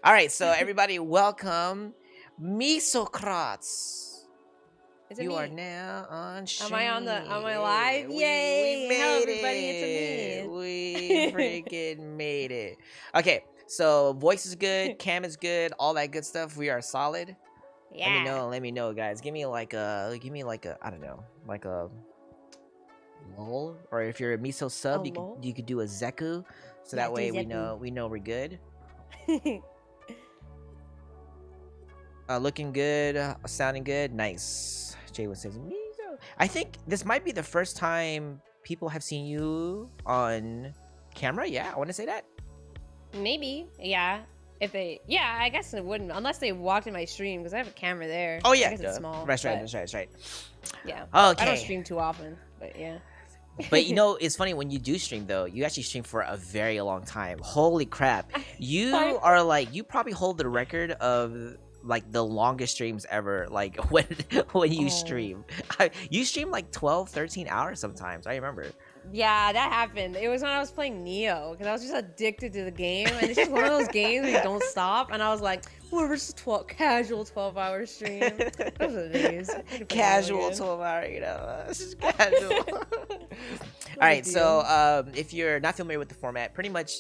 All right, so everybody, welcome, Misokrattz. Is it You me? are now on stream. Am I live? Yay! We Hello, made everybody. it. It's We me. freaking made it. Okay, so voice is good, cam is good, all that good stuff. We are solid. Yeah. Let me know, guys. Give me like a, I don't know, like a lol, or if you're a miso sub, A lol? you could do a zeku, so Yeah, that do way zeku. we know we're good. Looking good, sounding good, nice. Jalen says miso. I think this might be the first time people have seen you on camera. Yeah, I want to say that. Maybe. Yeah. Yeah, I guess it wouldn't unless they walked in my stream because I have a camera there. Oh yeah, I guess it's small. That's right. but That's right. Yeah. Okay. I don't stream too often, but yeah. But you know, it's funny when you do stream though. You actually stream for a very long time. Holy crap! You are like, you probably hold the record of like the longest streams ever. Like when you stream, you stream like 12, 13 hours sometimes. I remember. Yeah, that happened. It was when I was playing Neo because I was just addicted to the game, and it's just one of those games where you don't stop. And I was like, "Whatever, just casual 12-hour stream." Those are the days. Casual 12-hour, you know, it's just casual. All right, so if you're not familiar with the format, pretty much,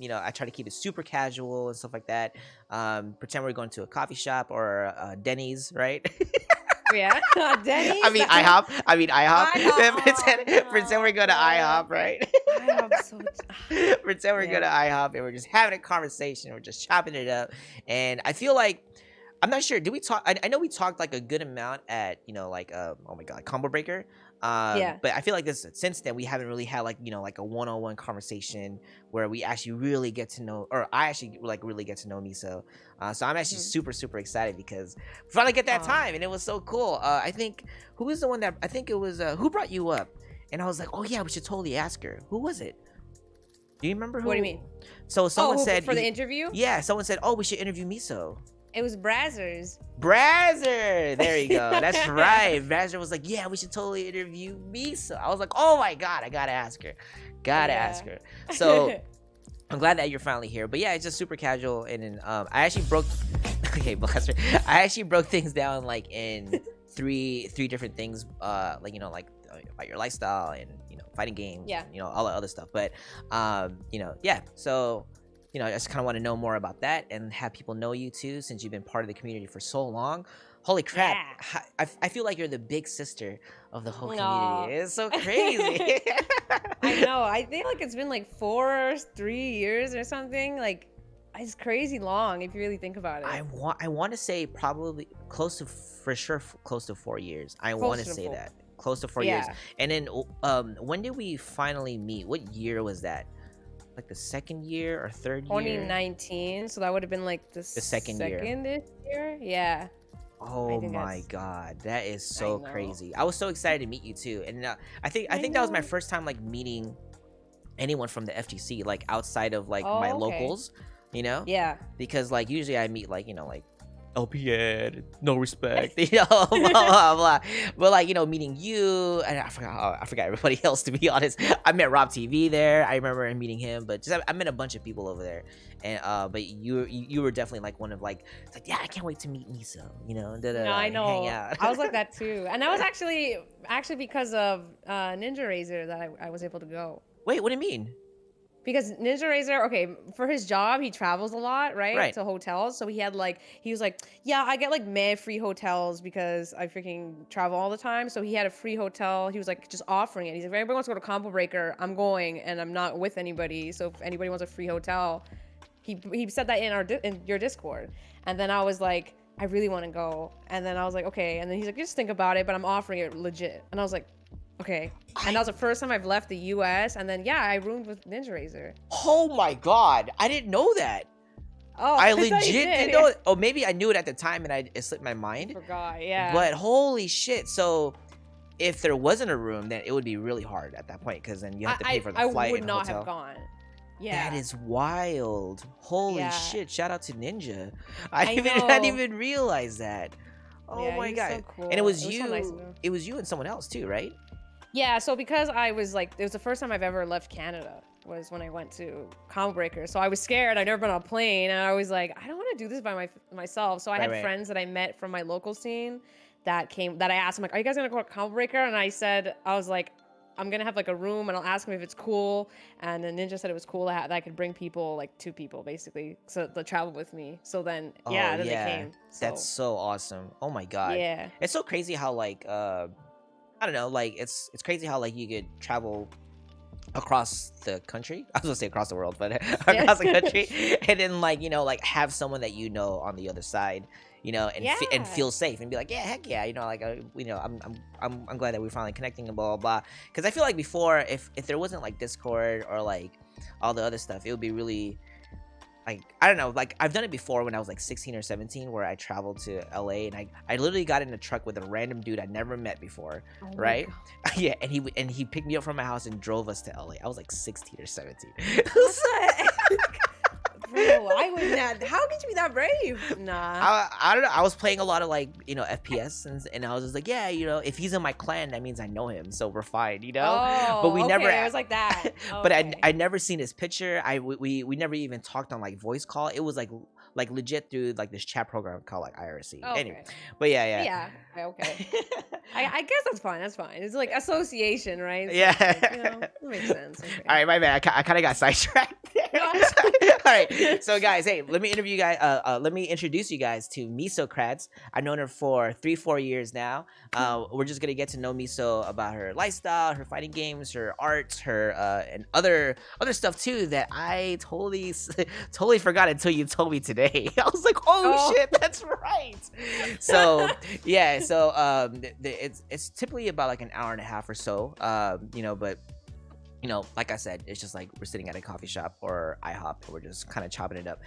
you know, I try to keep it super casual and stuff like that. Pretend we're going to a coffee shop or Denny's, right? Yeah, Denny's. I mean IHOP. Pretend we're going to IHOP, right? Pretend we're going to IHOP and we're just having a conversation. We're just chopping it up, and I feel like, I'm not sure. Did we talk? I know we talked like a good amount at, you know, like oh my god, Combo Breaker. Yeah. But I feel like since then we haven't really had like, you know, like a one-on-one conversation where we actually really get to know, or I actually like really get to know Miso. So I'm actually super excited because we finally get that time, and it was so cool. I think who was the one that, I think it was who brought you up, and I was like, oh yeah, we should totally ask her. Who was it? Do you remember who? What do you mean? So someone said for the interview. Yeah, someone said, oh, we should interview Miso. It was Brazzers. Brazzer, there you go. That's right. Brazzer was like, yeah, we should totally interview Misa. I was like, oh my god, I gotta ask her. Ask her. So I'm glad that you're finally here. But yeah, it's just super casual. And then I actually broke okay, Blaster. I actually broke things down like in three different things, like, you know, like about your lifestyle and, you know, fighting games, Yeah. and, you know, all the other stuff. But you know, yeah, so you know, I just kind of want to know more about that and have people know you too, since you've been part of the community for so long. Holy crap. Yeah. I feel like you're the big sister of the whole Aw. community. It's so crazy. I know. I think like it's been like 3 years or something. Like, it's crazy long if you really think about it. I want to say probably close to 4 years. I want to say that. Close to 4 years. And then when did we finally meet? What year was that? Like the second year or third year? 2019, so that would have been like the second year. Yeah. Oh my god, that is so crazy. I was so excited to meet you too, and I think that was my first time like meeting anyone from the FGC, like outside of like my locals, you know? Yeah. Because like usually I meet like, you know, like LPN, no respect, you know, blah, blah, blah. But like, you know, meeting you, and I forgot everybody else, to be honest. I met Rob TV there. I remember meeting him, but just I met a bunch of people over there, and but you were definitely like one of like, it's like, yeah, I can't wait to meet Miso, you know. No, I know. Hang out. I was like that too, and that was actually because of Ninja Razor that I was able to go. Wait, what do you mean? Because Ninja Razor, okay, for his job, he travels a lot, right? To hotels. So he was like, yeah, I get like mad free hotels because I freaking travel all the time. So he had a free hotel. He was like just offering it. He's like, if anybody wants to go to Combo Breaker, I'm going, and I'm not with anybody. So if anybody wants a free hotel, he said that in your Discord. And then I was like, I really want to go. And then I was like, okay. And then he's like, just think about it, but I'm offering it legit. And I was like, okay. And that was the first time I've left the US, and then yeah, I roomed with Ninja Razor. Oh my god, I didn't know that. Oh, I legit didn't know it. Oh, maybe I knew it at the time and it slipped my mind. I forgot, yeah. But holy shit, so if there wasn't a room, then it would be really hard at that point, because then you have to pay for the flight and hotel. I would not have gone. Yeah. That is wild. Holy shit, shout out to Ninja. I know. didn't even realize that. Oh my god. So cool. And it was you. So nice it was you and someone else too, right? Yeah, so because I was like, it was the first time I've ever left Canada, was when I went to Combo Breaker. So I was scared. I'd never been on a plane, and I was like, I don't want to do this by myself. So I had friends that I met from my local scene that I asked them, like, are you guys gonna go to Combo Breaker? And I was like, I'm gonna have like a room, and I'll ask them if it's cool. And then Ninja said it was cool that I could bring people, like 2 people basically, so to travel with me. So then they came. So. That's so awesome. Oh my god. Yeah. It's so crazy how like I don't know, like it's crazy how like you could travel across the country. I was gonna say across the world, but across the country, and then like, you know, like have someone that you know on the other side, you know, and and feel safe and be like, yeah, heck yeah, you know, like you know, I'm glad that we're finally connecting and blah blah blah. Because I feel like before, if there wasn't like Discord or like all the other stuff, it would be really like, I don't know, like I've done it before when I was like 16 or 17, where I traveled to LA, and I literally got in a truck with a random dude I never met before, right? Yeah, and he picked me up from my house and drove us to LA. I was like 16 or 17. Bro, I would not. How could you be that brave? Nah. I don't know. I was playing a lot of like, you know, FPS, and I was just like, yeah, you know, if he's in my clan, that means I know him, so we're fine, you know. But we never. It was like that. But I never seen his picture. We never even talked on like voice call. It was like legit through like this chat program called like IRC. Anyway, but yeah. Okay. I guess that's fine. That's fine. It's like association, right? So yeah. like, you know, it makes sense. Okay. All right, my bad. I kind of got sidetracked there. All right, so guys, hey, let me introduce you guys to Misokrattz. I've known her for 3-4 years now. We're just gonna get to know Miso about her lifestyle, her fighting games, her arts, her and other stuff too that I totally forgot until you told me today. I was like, oh shit, that's right. So yeah, so it's typically about like an hour and a half or so. You know, but you know, like I said, it's just like we're sitting at a coffee shop or IHOP, and we're just kind of chopping it up.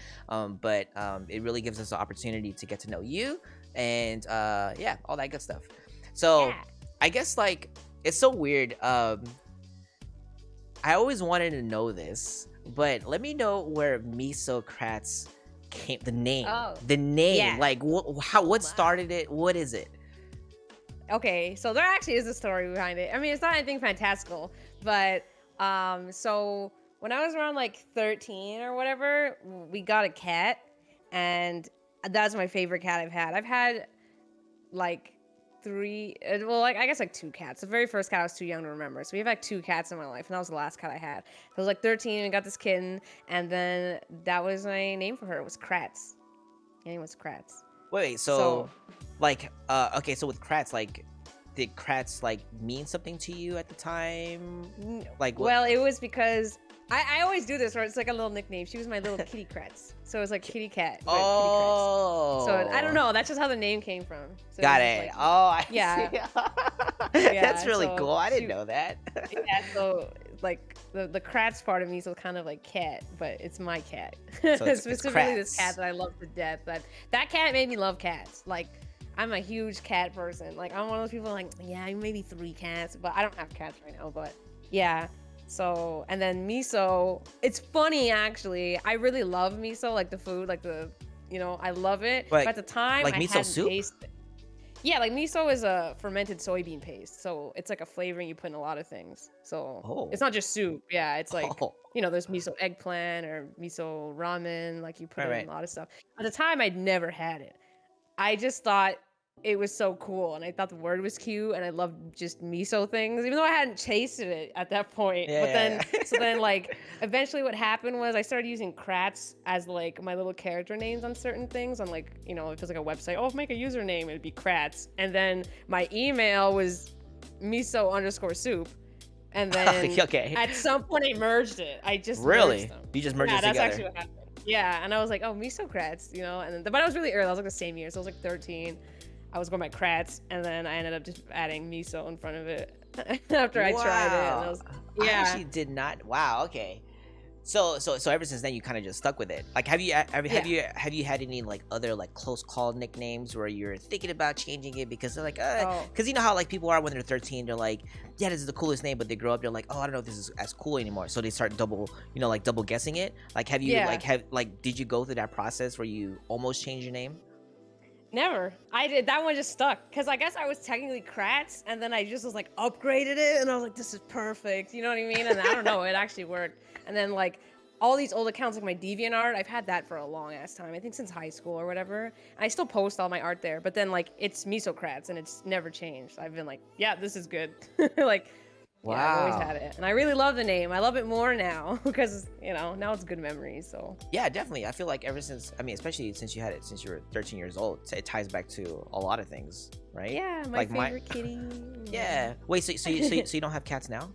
But it really gives us the opportunity to get to know you, and yeah, all that good stuff. So I guess like it's so weird. I always wanted to know this, but let me know where Misokrattz came. The name, like what started it? What is it? Okay, so there actually is a story behind it. I mean, it's not anything fantastical, but so when I was around like 13 or whatever, we got a cat, and that's my favorite cat I've had. I've had like 3, well, like I guess like 2 cats. The very first cat I was too young to remember, so we've had 2 cats in my life, and that was the last cat I had. I was like 13 and got this kitten, and then that was my name for her. It was Kratz. Her name was Kratz. Wait, so like okay, so with Kratz, like did Kratz like mean something to you at the time? Like what? Well, it was because I always do this, where it's like a little nickname. She was my little kitty Kratz, so it was like kitty cat. But oh, kitty Kratz. So I don't know. That's just how the name came from. So got it. Like, I see. Yeah, That's really cool. I didn't know that. Yeah, so like the Kratz part of me is kind of like cat, but it's my cat. So specifically this cat that I love to death. But that cat made me love cats. Like, I'm a huge cat person. Like, I'm one of those people like, yeah, maybe 3 cats, but I don't have cats right now. But yeah. So, and then miso, it's funny actually. I really love miso, like the food, like you know, I love it. But at the time, like I miso hadn't soup? tasted it. Yeah, like miso is a fermented soybean paste. So it's like a flavoring you put in a lot of things. So it's not just soup. Yeah, it's like, you know, there's miso eggplant or miso ramen, like you put in a lot of stuff. At the time, I'd never had it. I just thought it was so cool, and I thought the word was cute, and I loved just miso things, even though I hadn't tasted it at that point. So then like eventually what happened was I started using Kratz as like my little character names on certain things, on like, you know, if it's like a website, oh, make a username, it'd be Kratz, and then my email was miso_soup, and then at some point I merged it. I just merged them. You just merged it together. That's actually together. what happened. Yeah, and I was like, oh, Misokrattz, you know, and then, but I was really early. I was like the same year, so I was like 13. I was going by Kratz, and then I ended up just adding miso in front of it after I tried it. And I was, I actually did not. Wow. Okay. So ever since then you kind of just stuck with it. Like, have you had any like other like close call nicknames where you're thinking about changing it because they're like, because you know how like people are when they're 13, they're like, yeah, this is the coolest name, but they grow up, they're like, oh, I don't know if this is as cool anymore, so they start double guessing it. Like, have you did you go through that process where you almost changed your name? Never. I did. That one just stuck. Because I guess I was technically Kratz, and then I just was like upgraded it, and I was like, this is perfect. You know what I mean? And I don't know, it actually worked. And then like all these old accounts, like my DeviantArt, I've had that for a long ass time. I think since high school or whatever. I still post all my art there, but then like it's Misokrattz, and it's never changed. I've been like, yeah, this is good. Like, Wow. yeah, I've always had it. And I really love the name. I love it more now because, you know, now it's good memories. So yeah, definitely. I feel like ever since, I mean, especially since you had it since you were 13 years old, it ties back to a lot of things, right? yeah, my favorite kitty. Yeah. Wait, so you don't have cats now?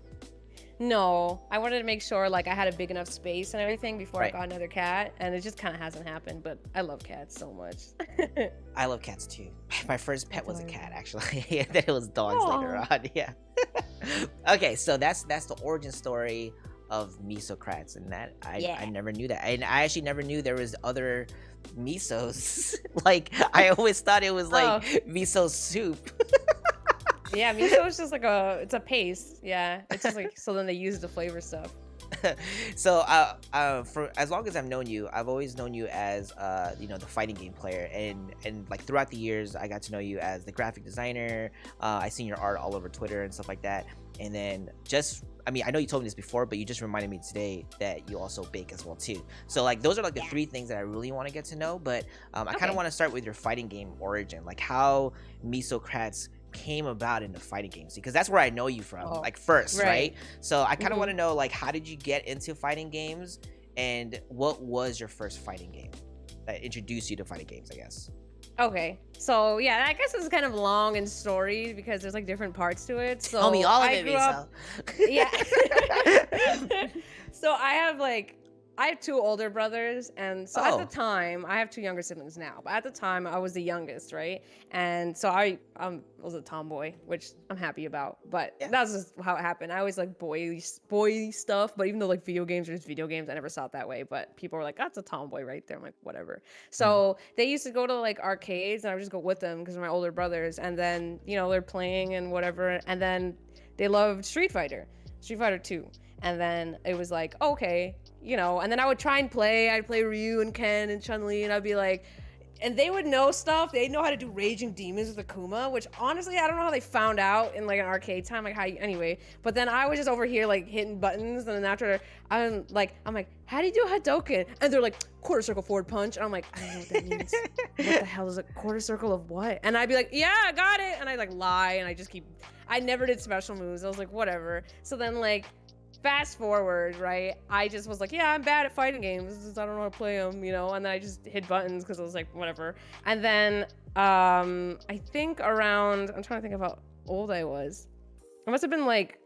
No, I wanted to make sure like I had a big enough space and everything before Right. I got another cat, and it just kind of hasn't happened. But I love cats so much. I love cats too. My first pet was a cat, actually. And then it was dogs later on. Yeah. Okay, so that's the origin story of Misokrattz, and that I never knew that, and I actually never knew there was other misos. Like I always thought it was like miso soup. Yeah, miso is just like it's a paste. Yeah, it's just like so then they use the flavor stuff. So for as long as I've known you, I've always known you as you know, the fighting game player, and like throughout the years I got to know you as the graphic designer. I seen your art all over Twitter and stuff like that, and then just, I mean, I know you told me this before, but you just reminded me today that you also bake as well too. So like those are like the three things that I really want to get to know, but I kind of want to start with your fighting game origin, like how Misokrattz came about in the fighting games, because that's where I know you from, like first, right? So I kind of want to know, like, how did you get into fighting games, and what was your first fighting game that introduced you to fighting games, I guess? Okay, so yeah, I guess it's kind of long and storied because there's like different parts to it. So tell me all of I it, grew up, yeah. So I have two older brothers, and so at the time, I have two younger siblings now, but at the time, I was the youngest, right? And so I was a tomboy, which I'm happy about, but that's just how it happened. I always like boy stuff, but even though like video games are just video games, I never saw it that way, but people were like, that's a tomboy right there. I'm like, whatever. So they used to go to like arcades, and I would just go with them because they're my older brothers, and then, you know, they're playing and whatever, and then they loved Street Fighter 2. And then it was like, okay, you know, and then I would try and I'd play Ryu and Ken and Chun-Li, and I'd be like, and they would know stuff. They'd know how to do Raging Demons with Akuma, which honestly, I don't know how they found out in like an arcade time, like anyway. But then I was just over here like hitting buttons, and then after I'm like, how do you do a Hadouken? And they're like, quarter circle forward punch. And I'm like, I don't know what that means. What the hell is a quarter circle of what? And I'd be like, yeah, I got it. And I like lie, and I never did special moves. I was like, whatever. So then like, fast forward, right? I just was like, yeah, I'm bad at fighting games. I don't know how to play them, you know? And then I just hit buttons because I was like, whatever. And then I think around, I'm trying to think of how old I was. I must have been like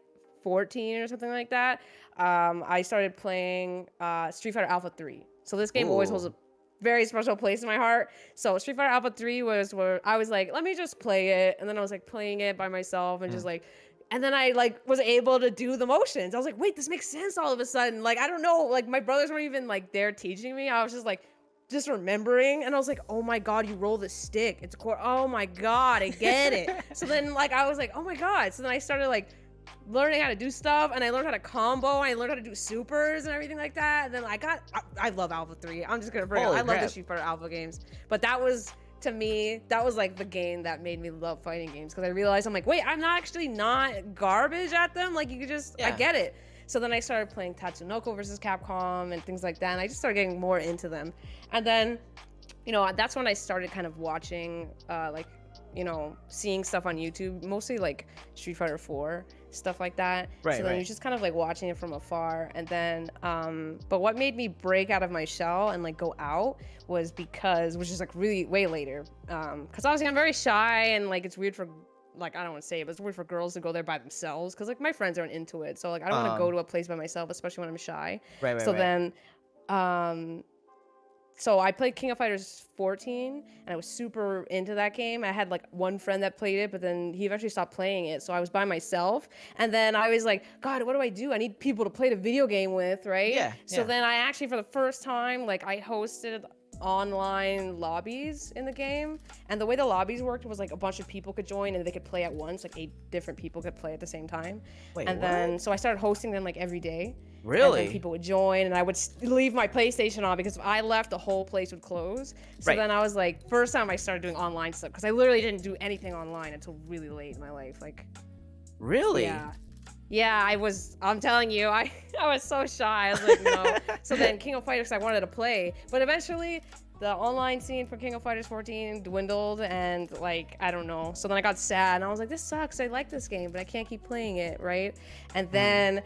14 or something like that. I started playing Street Fighter Alpha 3. So this game always holds a very special place in my heart. So Street Fighter Alpha 3 was where I was like, let me just play it. And then I was like playing it by myself and just like, and then I like was able to do the motions. I was like, wait, this makes sense all of a sudden. Like, I don't know, like my brothers weren't even like there teaching me. I was just like, just remembering. And I was like, oh my God, you roll the stick. It's oh my God, I get it. So then like, I was like, oh my God. So then I started like learning how to do stuff, and I learned how to combo, and I learned how to do supers and everything like that. And then I love Alpha 3. I'm just gonna bring it up. I love the Street Fighter Alpha games. But that was, to me, that was like the game that made me love fighting games, because I realized I'm like, wait, I'm not garbage at them. Like, you could just, I get it. So then I started playing Tatsunoko versus Capcom and things like that, and I just started getting more into them. And then, you know, that's when I started kind of watching, like, you know, seeing stuff on YouTube, mostly like Street Fighter 4, stuff like that. Right, so then you're just kind of like watching it from afar. And then, but what made me break out of my shell and like go out was because, which is like really way later, because obviously I'm very shy, and like it's weird for, like, I don't want to say it, but it's weird for girls to go there by themselves, because like my friends aren't into it. So like I don't want to go to a place by myself, especially when I'm shy. Then, so I played King of Fighters 14, and I was super into that game. I had like one friend that played it, but then he eventually stopped playing it. So I was by myself, and then I was like, God, what do I do? I need people to play the video game with, right? So then I actually, for the first time, like I hosted online lobbies in the game, and the way the lobbies worked was like a bunch of people could join and they could play at once, like 8 different people could play at the same time. Wait, and what? then so I started hosting them like every day. Really? And then people would join, and I would leave my PlayStation on because if I left, the whole place would close. So then I was like, first time I started doing online stuff, because I literally didn't do anything online until really late in my life. Like, really? Yeah. Yeah, I'm telling you, I was so shy. I was like, no. So then King of Fighters, I wanted to play. But eventually, the online scene for King of Fighters 14 dwindled, and like, I don't know. So then I got sad, and I was like, this sucks. I like this game, but I can't keep playing it, right? And then,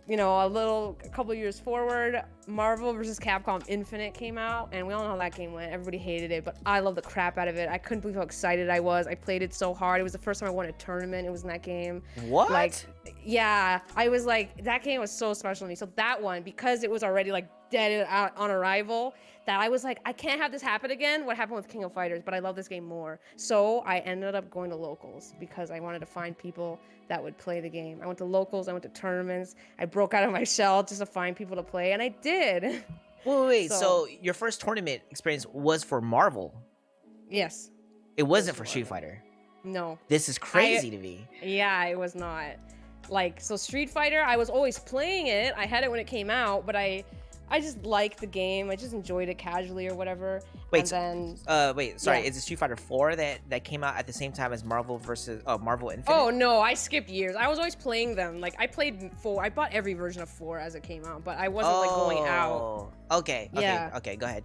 you know, a couple years forward, Marvel vs. Capcom Infinite came out, and we all know how that game went. Everybody hated it, but I loved the crap out of it. I couldn't believe how excited I was. I played it so hard. It was the first time I won a tournament. It was in that game. What? Like, yeah, I was like, that game was so special to me. So that one, because it was already like dead on arrival, that I was like, I can't have this happen again. What happened with King of Fighters? But I love this game more. So I ended up going to locals because I wanted to find people that would play the game. I went to locals. I went to tournaments. I broke out of my shell just to find people to play, and I did. Wait. So your first tournament experience was for Marvel? Yes. It wasn't for Street Fighter? No. This is crazy to me. Yeah, it was not. Like, so Street Fighter, I was always playing it. I had it when it came out, but I just liked the game. I just enjoyed it casually or whatever. Wait, and then, sorry. Is it Street Fighter 4 that came out at the same time as Marvel Infinite? Oh no, I skipped years. I was always playing them. Like, I played 4. I bought every version of 4 as it came out, but I wasn't like going out. Okay. Yeah. Okay. Go ahead.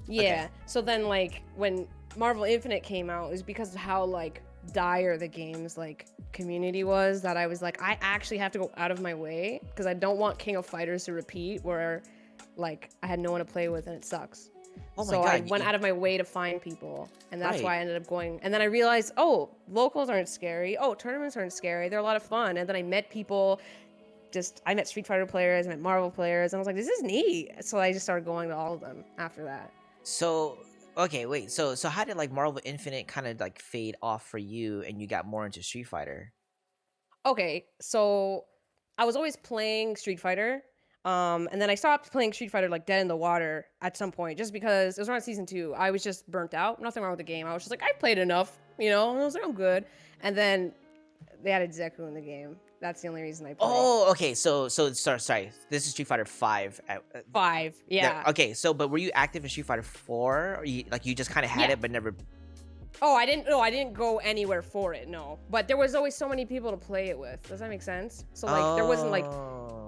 Yeah. Okay. So then, like, when Marvel Infinite came out, it was because of how like dire the game's like community was, that I was like, I actually have to go out of my way because I don't want King of Fighters to repeat where like I had no one to play with and it sucks. Oh my so God, I went out of my way to find people, and that's Right. why I ended up going. And then I realized, oh, locals aren't scary. Oh, tournaments aren't scary. They're a lot of fun. And then I met people. I met Street Fighter players, I met Marvel players, and I was like, this is neat. So I just started going to all of them after that. So, okay, wait. So how did like Marvel Infinite kind of like fade off for you, and you got more into Street Fighter? Okay, so I was always playing Street Fighter. And then I stopped playing Street Fighter like dead in the water at some point, just because it was around season 2. I was just burnt out. Nothing wrong with the game. I was just like, I played enough, you know? And I was like, I'm good. And then they added Zeku in the game. That's the only reason I played. Oh, okay. So sorry. This is Street Fighter 5. 5, yeah. Okay, but were you active in Street Fighter 4? Or you just kind of had it but never? Oh, I didn't go anywhere for it, no. But there was always so many people to play it with. Does that make sense? So like there wasn't like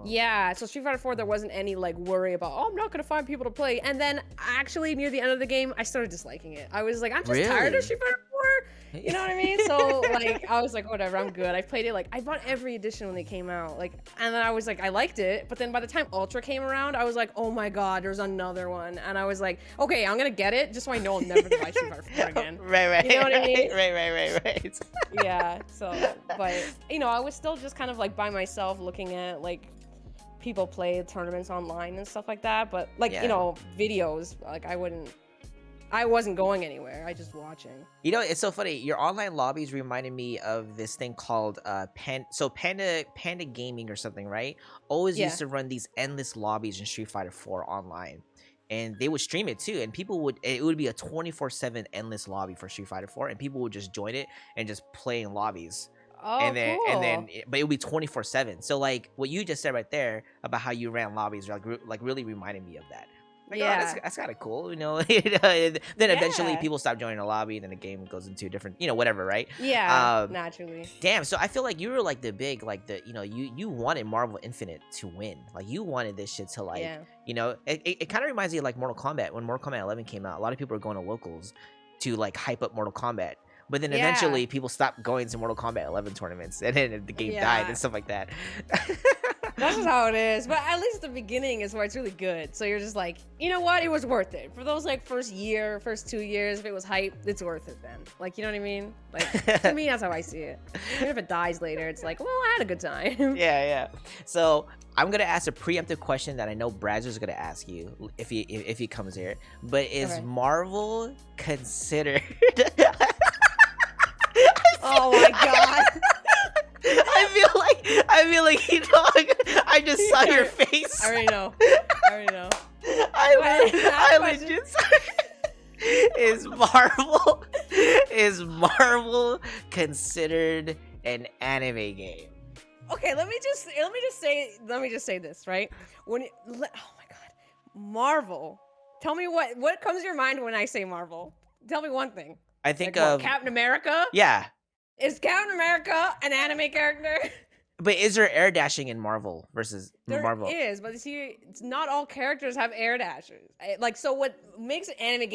yeah, so Street Fighter 4 there wasn't any like worry about, oh, I'm not gonna find people to play. And then actually near the end of the game I started disliking it. I was like, I'm just tired of Street Fighter 4. You know what I mean? So like I was like, whatever, I'm good. I played it, like I bought every edition when they came out. Like, and then I was like, I liked it, but then by the time Ultra came around, I was like, oh my god, there's another one. And I was like, okay, I'm gonna get it just so I know I'll never buy Street Fighter 4 again. Right. You know what I mean? Right. Yeah, so, but, you know, I was still just kind of like by myself looking at like people play tournaments online and stuff like that, but like, you know, videos, like I wasn't going anywhere. I just watching. You know, it's so funny. Your online lobbies reminded me of this thing called Panda Gaming or something, right? Always used to run these endless lobbies in Street Fighter 4 online. And they would stream it too, and it would be a 24/7 endless lobby for Street Fighter 4, and people would just join it and just play in lobbies. Oh, and then but it would be 24/7. So like what you just said right there about how you ran lobbies, like really reminded me of that. Like, yeah, that's kind of cool, you know. Then eventually people stop joining the lobby, and then the game goes into a different, you know, whatever, right? Yeah, naturally. Damn. So I feel like you were like the big, like the, you know, you wanted Marvel Infinite to win. Like you wanted this shit to like, you know, it kind of reminds me of like Mortal Kombat. When Mortal Kombat 11 came out, a lot of people were going to locals to like hype up Mortal Kombat. But then eventually people stopped going to Mortal Kombat 11 tournaments, and then the game died and stuff like that. That's just how it is. But at least the beginning is where it's really good. So you're just like, you know what? It was worth it. For those like first 2 years, if it was hype, it's worth it then. Like, you know what I mean? Like, to me, that's how I see it. Even if it dies later, it's like, well, I had a good time. Yeah. So I'm going to ask a preemptive question that I know Brazer's going to ask you if he comes here. But is Marvel considered... Oh my god. I feel like you know, I just saw your face. I already know. I legit is Marvel considered an anime game? Okay, let me just say this, right? Oh my god, Marvel. Tell me what comes to your mind when I say Marvel. Tell me one thing. I think like, of Captain America. Yeah. Is Captain America an anime character? But is there air dashing in Marvel versus Marvel? There is, but see, it's not all characters have air dashes. Like, so what makes an anime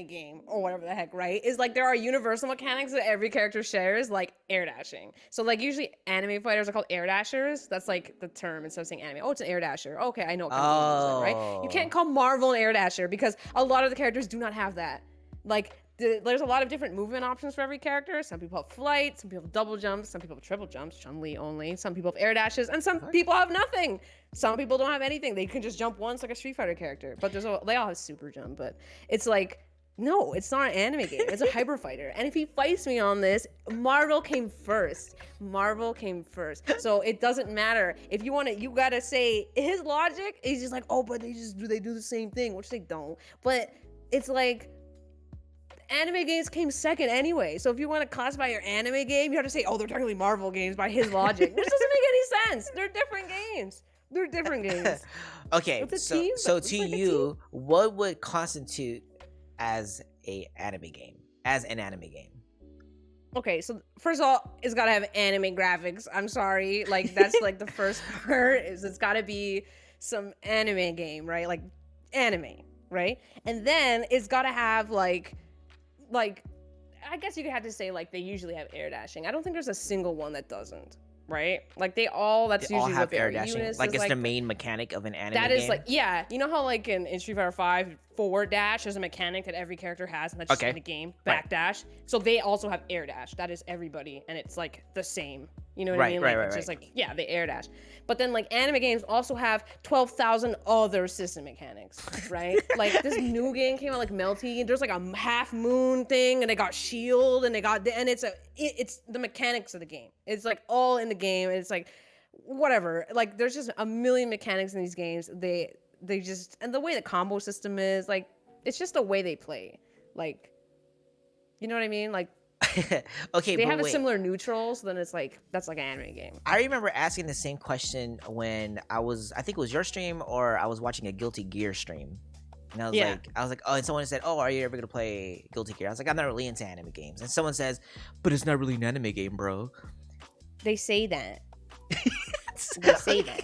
game, or whatever the heck, right? Is like there are universal mechanics that every character shares, like air dashing. So like usually anime fighters are called air dashers. That's like the term instead of saying anime. Oh, it's an air dasher. Okay, I know what kind of game it is then, right? You can't call Marvel an air dasher because a lot of the characters do not have that. Like, there's a lot of different movement options for every character. Some people have flight, some people have double jumps, some people have triple jumps, Chun-Li only. Some people have air dashes, and some people have nothing. Some people don't have anything. They can just jump once like a Street Fighter character. But they all have super jump. But it's like, no, it's not an anime game. It's a hyper fighter. And if he fights me on this, Marvel came first. So it doesn't matter. If you want to, you gotta say his logic is just like, oh, but they do the same thing, which they don't. But it's like, anime games came second anyway. So if you want to classify your anime game, you have to say, oh, they're technically Marvel games by his logic, which doesn't make any sense. They're different games. Okay, so to you, what would constitute as an anime game? Okay, so first of all, it's got to have anime graphics. I'm sorry. Like, that's like the first part is it's got to be some anime game, right? Like anime, right? And then it's got to have like I guess you could have to say like they usually have air dashing. I don't think there's a single one that doesn't, right? Like they all usually have what air dashing. Like it's the main mechanic of an anime game. That is like, yeah, you know how like in Street Fighter 5 forward dash is a mechanic that every character has, and that's just in the game. Back dash. So they also have air dash. That is everybody, and it's like the same. You know what I mean? Like, it's just like, yeah, they air dash. But then like anime games also have 12,000 other system mechanics, right? Like this new game came out like Melty, and there's like a half moon thing, and they got shield, and it's the mechanics of the game. It's like all in the game, and it's like whatever. Like there's just a million mechanics in these games. They just, and the way the combo system is, like, it's just the way they play. Like, you know what I mean? Like, okay, they have a similar neutral, so then it's like, that's like an anime game. I remember asking the same question when I think it was your stream, or I was watching a Guilty Gear stream. And I was like, oh, and someone said, oh, are you ever gonna play Guilty Gear? I was like, I'm not really into anime games. And someone says, but it's not really an anime game, bro. They say that. They say that.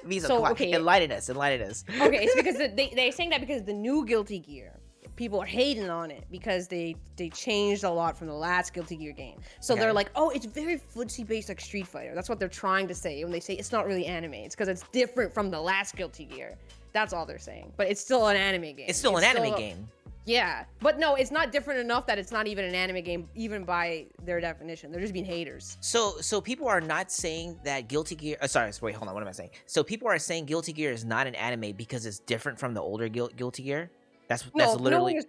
Enlighten us. Okay, it's because they're saying that because the new Guilty Gear, people are hating on it because they changed a lot from the last Guilty Gear game. So they're like, oh, it's very footsie based like Street Fighter. That's what they're trying to say when they say it's not really anime. It's because it's different from the last Guilty Gear. That's all they're saying. But it's still an anime game. It's still an anime game. Yeah, but no, it's not different enough that it's not even an anime game, even by their definition. They're just being haters. So people are not saying that Guilty Gear. Wait, hold on. What am I saying? So people are saying Guilty Gear is not an anime because it's different from the older Guilty Gear. That's literally.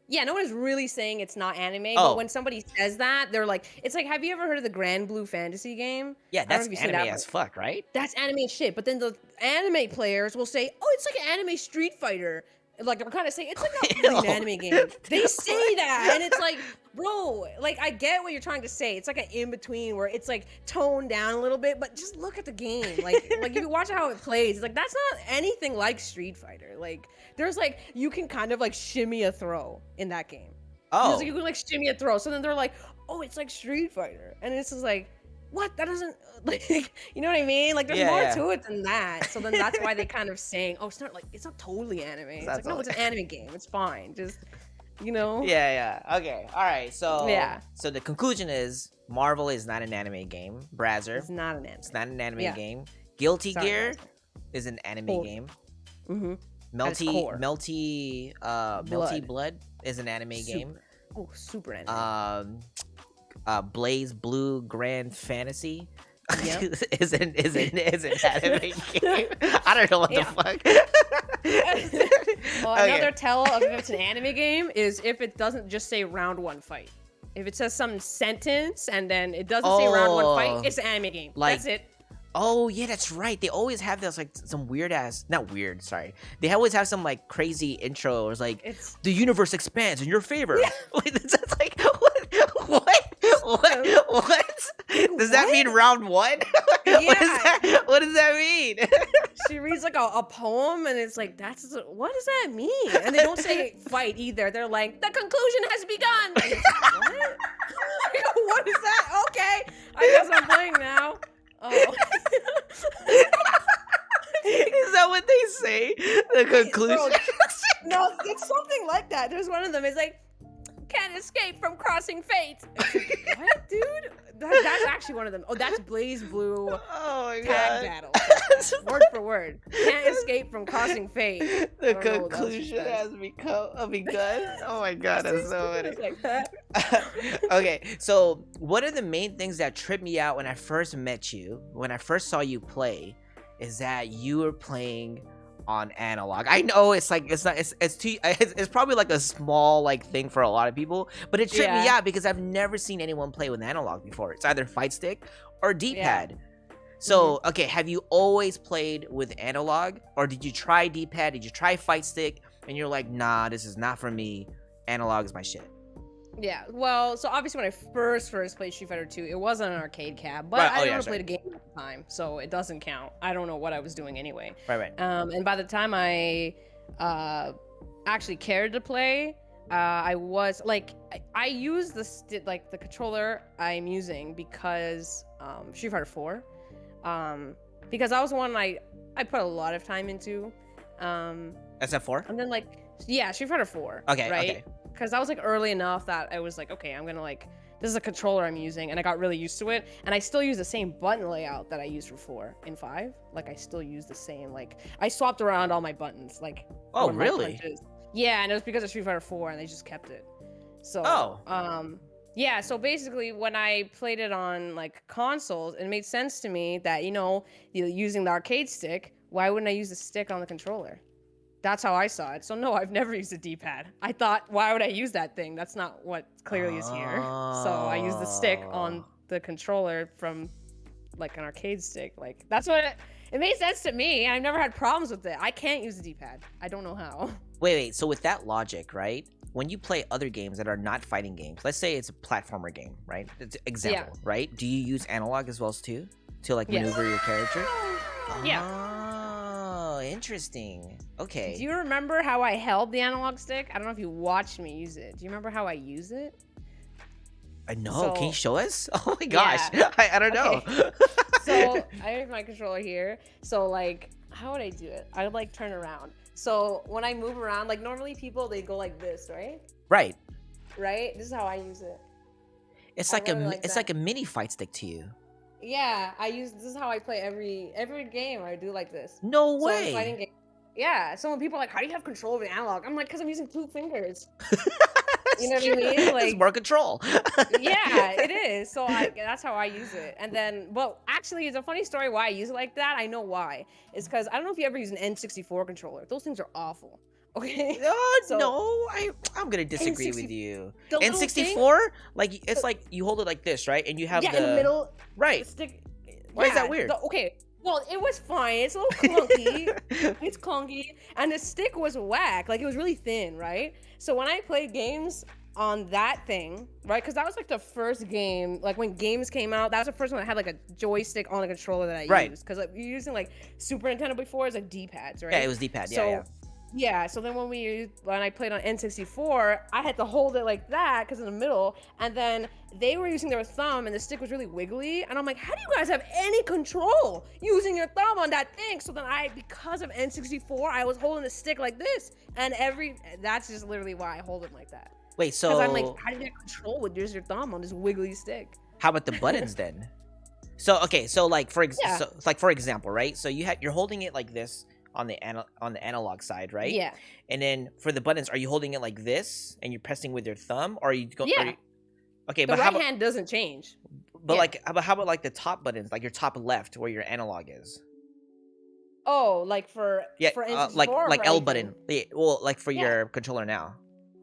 No one is really saying it's not anime. But when somebody says that, they're like, it's like, have you ever heard of the Grand Blue Fantasy game? Yeah, that's anime as fuck, right? That's anime shit. But then the anime players will say, oh, it's like an anime Street Fighter. Like, they're kind of saying, it's like not really an anime game. They say that, and it's like, bro, like, I get what you're trying to say. It's like an in-between where it's, like, toned down a little bit, but just look at the game. Like if you watch how it plays, it's like, that's not anything like Street Fighter. Like, there's, like, you can kind of, like, shimmy a throw in that game. Oh. Like, you can, like, shimmy a throw. So then they're like, oh, it's like Street Fighter. And it's just like, what? That doesn't, like, you know what I mean? Like, there's more to it than that. So then that's why they kind of saying, oh, it's not totally anime. It's like, no, it's an anime game. It's fine. Just, you know? Yeah. Okay. All right. So, so the conclusion is Marvel is not an anime game. Brazzer. It's not an anime. It's not an anime game. Guilty Gear is an anime game. Mm-hmm. Melty Blood is an anime game. Oh, super anime. Blaze Blue Grand Fantasy is an anime game. I don't know what the fuck. Well, another tell of if it's an anime game is if it doesn't just say round one fight. If it says some sentence and then it doesn't say round one fight, it's an anime game. That's it. Oh yeah, that's right. They always have this like some weird ass, not weird, sorry. They always have some like crazy intro. Or it's like the universe expands in your favor. Yeah. Like that's like what? Does that mean round one? Yeah. What does that mean? She reads like a poem, and it's like what does that mean? And they don't say fight either. They're like, the conclusion has begun. And it's like, what? What is that? Okay, I guess I'm playing now. Oh. Is that what they say? The conclusion? No, it's something like that. There's one of them. It's like, can't escape from crossing fate. What, dude? That's actually one of them. Oh, that's Blaze Blue tag battle. Word for word. Can't escape from crossing fate. The conclusion has begun. Oh my god, that's so funny. Okay, so what are the main things that tripped me out when I first met you, when I first saw you play, is that you were playing on analog. I know it's like it's probably like a small like thing for a lot of people, but it tripped me out because I've never seen anyone play with analog before. It's either fight stick or D-pad. So okay, have you always played with analog, or did you try D-pad? Did you try fight stick and you're like, nah, this is not for me. Analog is my shit. Yeah, well, so obviously when I first played Street Fighter 2, it wasn't an arcade cab, but I never played a game at the time, so it doesn't count. I don't know what I was doing anyway. Right. And by the time I actually cared to play, I was like, I used the controller I'm using because Street Fighter 4, because that was one I put a lot of time into. SF4? And then Street Fighter 4. Okay. Right. Okay. Because I was like early enough that I was like, okay, I'm gonna this is a controller I'm using, and I got really used to it, and I still use the same button layout that I used for 4 and 5. Like I still use the same, I swapped around all my buttons, Oh really? Yeah, and it was because of Street Fighter 4, and they just kept it. So yeah, so basically when I played it on consoles, it made sense to me that using the arcade stick, why wouldn't I use the stick on the controller? That's how I saw it. So no, I've never used a D-pad. I thought, why would I use that thing? That's not what clearly is here. So I use the stick on the controller from an arcade stick. That's what it made sense to me. I've never had problems with it. I can't use the D-pad. I don't know how. Wait. So with that logic, right? When you play other games that are not fighting games, let's say it's a platformer game, right? It's an example, right? Do you use analog as well too to maneuver your character? Yeah. Oh, interesting. Okay. Do you remember how I held the analog stick? I don't know if you watched me use it. Do you remember how I use it? No. Can you show us? Oh my gosh. Yeah. I don't know. So I have my controller here. So how would I do it? I would turn around. So when I move around, normally people, they go like this, right? Right. Right? This is how I use it. It's like a mini fight stick to you. Yeah, this is how I play every game. I do like this. No way. So I'm fighting games. Yeah. So when people are like, how do you have control of the analog? I'm like, because I'm using 2 fingers. You know what I mean? It's more control. Yeah, it is. So that's how I use it. And then, well, actually, it's a funny story why I use it like that. I know why. It's because I don't know if you ever use an N64 controller. Those things are awful. Okay. No, I'm gonna disagree with you. N64, it's like you hold it like this, right? And you have in the middle, right. The stick. Why is that weird? Okay. Well, it was fine. It's a little clunky. It's clunky, and the stick was whack. It was really thin, right? So when I played games on that thing, right? Because that was the first game, when games came out, that was the first one that had a joystick on a controller that I used. Because you're using Super Nintendo before, it's D-pads, right? Yeah, it was D-pad. Yeah, so then when I played on N64, I had to hold it like that because in the middle, and then they were using their thumb and the stick was really wiggly, and I'm like, how do you guys have any control using your thumb on that thing? So then because of N64, I was holding the stick like this, and that's just literally why I hold it like that. Wait, so because I'm like, how do you get control with just your thumb on this wiggly stick? How about the buttons then? So okay, so for example, right? So you're holding it like this on the analog side, right? Yeah. And then for the buttons, are you holding it like this and you're pressing with your thumb, or are you going? Yeah. Okay, the right hand doesn't change. But how about the top buttons, your top left where your analog is? Oh, for N64, like L button. Yeah, well, for your controller now.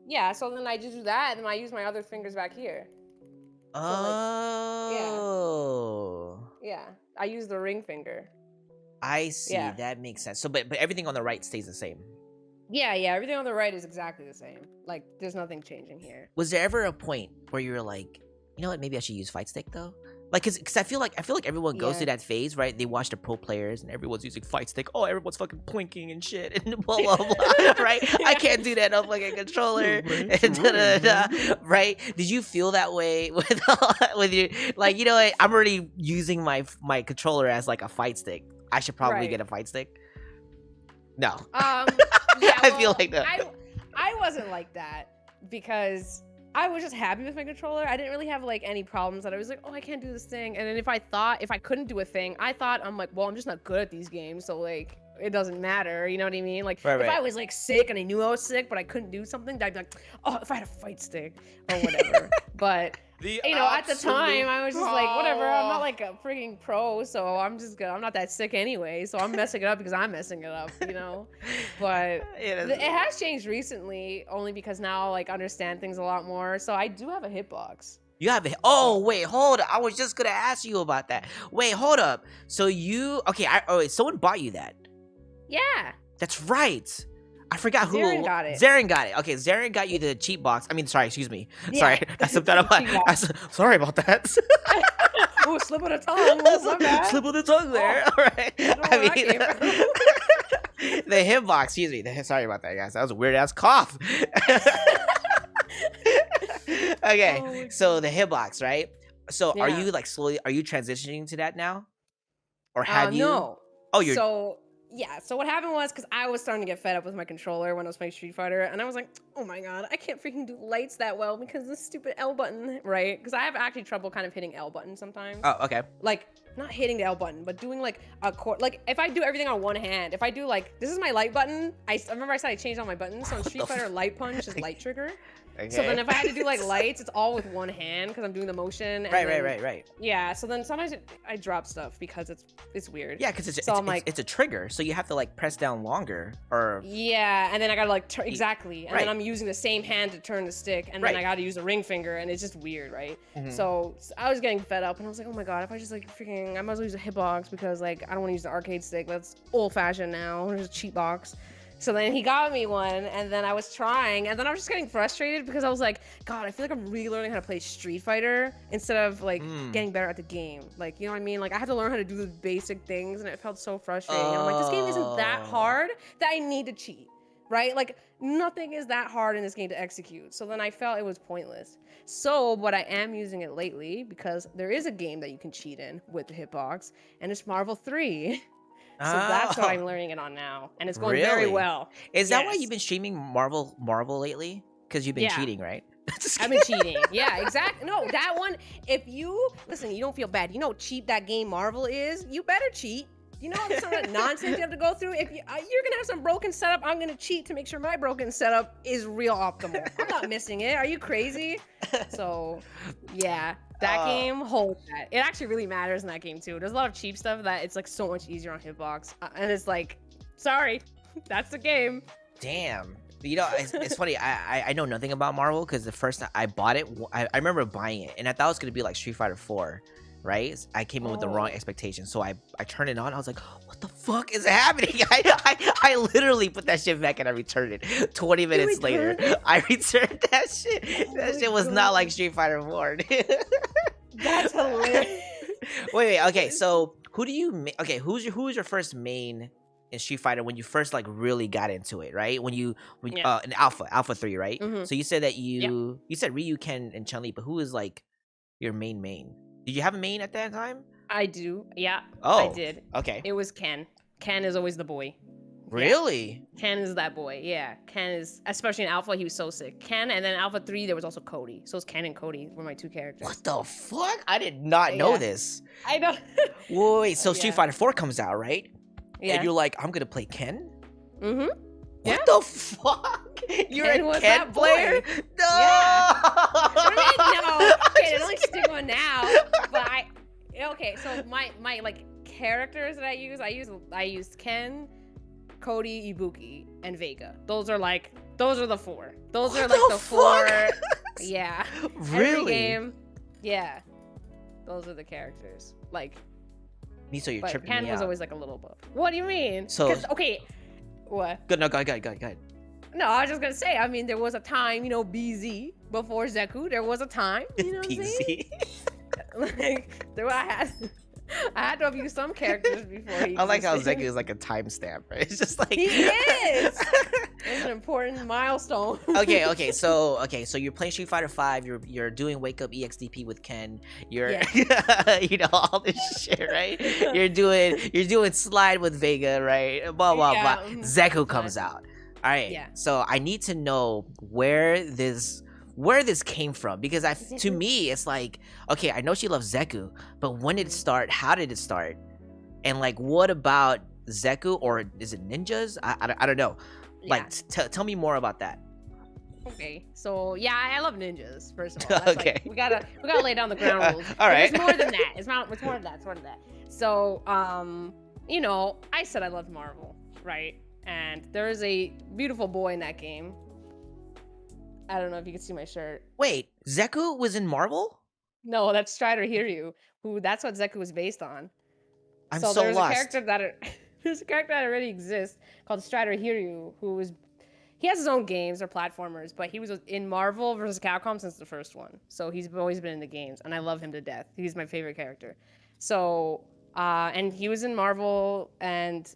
Yeah. So then I just do that, and then I use my other fingers back here. Oh. Yeah. I use the ring finger. I see. Yeah. That makes sense. So, but everything on the right stays the same. Yeah. Everything on the right is exactly the same. Like, there's nothing changing here. Was there ever a point where you were like, you know what? Maybe I should use fight stick though. Like, cause I feel like everyone goes through that phase, right? They watch the pro players and everyone's using fight stick. Oh, everyone's fucking plinking and shit and blah blah blah, right? I can't do that on like a controller. Right? Did you feel that way with your like? You know what? I'm already using my controller as like a fight stick. I should probably get a fight stick. No. Yeah. I feel like that. I wasn't like that because I was just happy with my controller. I didn't really have like any problems that I was like, oh, I can't do this thing. And then if I couldn't do a thing, I'm like, well, I'm just not good at these games. So like, it doesn't matter. You know what I mean? Like if I was like sick and I knew I was sick, but I couldn't do something, I'd be like, oh, if I had a fight stick or whatever. But at the time I was just like, whatever, I'm not like a freaking pro, so I'm not that sick anyway, so I'm messing it up because I'm messing it up, but it has changed recently only because now like understand things a lot more, so I do have a hitbox. You have it. Oh, wait, hold up. I was just gonna ask you about that. Wait, hold up. So someone bought you that. Yeah. That's right. I forgot who. Zarin got it. Zarin got it. Okay, Zarin got you the cheat box. I mean, sorry, excuse me. Yeah. Sorry, I slipped out of my. Sorry about that. Oh, slip of the tongue. Slip of the tongue there. All right. The hitbox. Excuse me. Sorry about that, guys. That was a weird ass cough. Okay, so the hitbox, right? So are you like slowly? Are you transitioning to that now, or have you? No. Oh, you're. So what happened was, because I was starting to get fed up with my controller when I was playing Street Fighter, and I was like, oh my god, I can't freaking do lights that well because of the stupid L button, right? Because I have actually trouble kind of hitting L button sometimes. Oh, okay. Like, not hitting the L button, but doing like a chord. Like, if I do everything on one hand, if I do like, this is my light button, I remember I said I changed all my buttons, so in Street Fighter, light punch is light trigger. Okay. So then if I had to do like lights, it's all with one hand because I'm doing the motion. And Right. Yeah, so then sometimes I drop stuff because it's weird. Yeah, because it's a trigger, so you have to like press down longer or. Yeah, and then I gotta like exactly, and then I'm using the same hand to turn the stick, and then I gotta use a ring finger, and it's just weird, right? Mm-hmm. So I was getting fed up, and I was like, oh my god, if I just like freaking, I might as well use a hitbox because like I don't want to use the arcade stick. That's old fashioned now. There's a cheat box. So then he got me one, and then I was trying, and then I was just getting frustrated because I was like, God, I feel like I'm relearning how to play Street Fighter instead of like getting better at the game. Like, you know what I mean? Like I had to learn how to do the basic things, and it felt so frustrating. And I'm like, this game isn't that hard that I need to cheat, right? Like nothing is that hard in this game to execute. So then I felt it was pointless. So, but I am using it lately because there is a game that you can cheat in with the hitbox, and it's Marvel 3. So that's what I'm learning it on now, and it's going very well. Is that why you've been streaming Marvel lately? Because you've been cheating, right? I've been cheating. Yeah, exactly. No, that one. If you listen, you don't feel bad. You know how cheap that game Marvel is. You better cheat. You know some of the nonsense you have to go through. If you're gonna have some broken setup, I'm gonna cheat to make sure my broken setup is real optimal. I'm not missing it. Are you crazy? So, yeah. That game holds that. It actually really matters in that game too. There's a lot of cheap stuff that it's like so much easier on hitbox, and it's like, sorry, that's the game. Damn. You know, it's funny. I know nothing about Marvel because the first time I bought it, I remember buying it, and I thought it was gonna be like Street Fighter 4. Right? I came in with the wrong expectations, so I turned it on. I was like, what the fuck is happening? I literally put that shit back and I returned it. 20 minutes later, I returned that shit. That shit was not like Street Fighter 4. That's hilarious. Wait. Okay, so who's your first main in Street Fighter when you first like really got into it, right? When in Alpha 3, right? Mm-hmm. So you said that you said Ryu, Ken, and Chun-Li, but who is like your main? Did you have a main at that time? I do. Yeah. Oh, I did. Okay. It was Ken. Ken is always the boy. Really? Yeah. Ken is that boy. Yeah. Ken is, especially in Alpha, he was so sick. Ken, and then Alpha 3, there was also Cody. So it's Ken and Cody were my two characters. What the fuck? I did not know this. I know. Wait, so Street Fighter 4 comes out, right? Yeah. And you're like, I'm gonna play Ken? Mm-hmm. What the fuck? You're Ken a Ken player? No! Yeah. No. Okay, there's only stick one now. But so my like characters that I use Ken, Cody, Ibuki, and Vega. Those are the four. Those are like the four. Yeah. Really? Every game. Yeah. Those are the characters. Like Miso, you're but tripping Ken me was out. always like a little buff. What do you mean? So okay, what? good. No, go ahead. No, I was just gonna say. I mean, there was a time, BZ before Zeku. There was a time, you know what I'm saying? Like I had to have used some characters before he. I like how existed. Zeku is like a timestamp, right? It's just like He is. It's an important milestone. okay. So you're playing Street Fighter 5. You're doing Wake Up EXDP with Ken. You're all this shit, right? You're doing Slide with Vega, right? Blah blah. Zeku comes out. All right. Yeah. So I need to know where this came from, because to me it's like, okay, I know she loves Zeku, but when did it start? How did it start? And like, what about Zeku, or is it ninjas? I don't know. Like, tell me more about that. Okay, so yeah, I love ninjas. First of all, that's okay, we gotta lay down the ground rules. All right, it's more than that. It's more than that. So, I said I loved Marvel, right? And there is a beautiful boy in that game. I don't know if you can see my shirt. Wait, Zeku was in Marvel? No, that's Strider Hiryu. That's what Zeku was based on. I'm so so there's lost. There's a character that already exists called Strider Hiryu, he has his own games or platformers, but he was in Marvel vs. Capcom since the first one. So he's always been in the games, and I love him to death. He's my favorite character. So, and he was in Marvel, and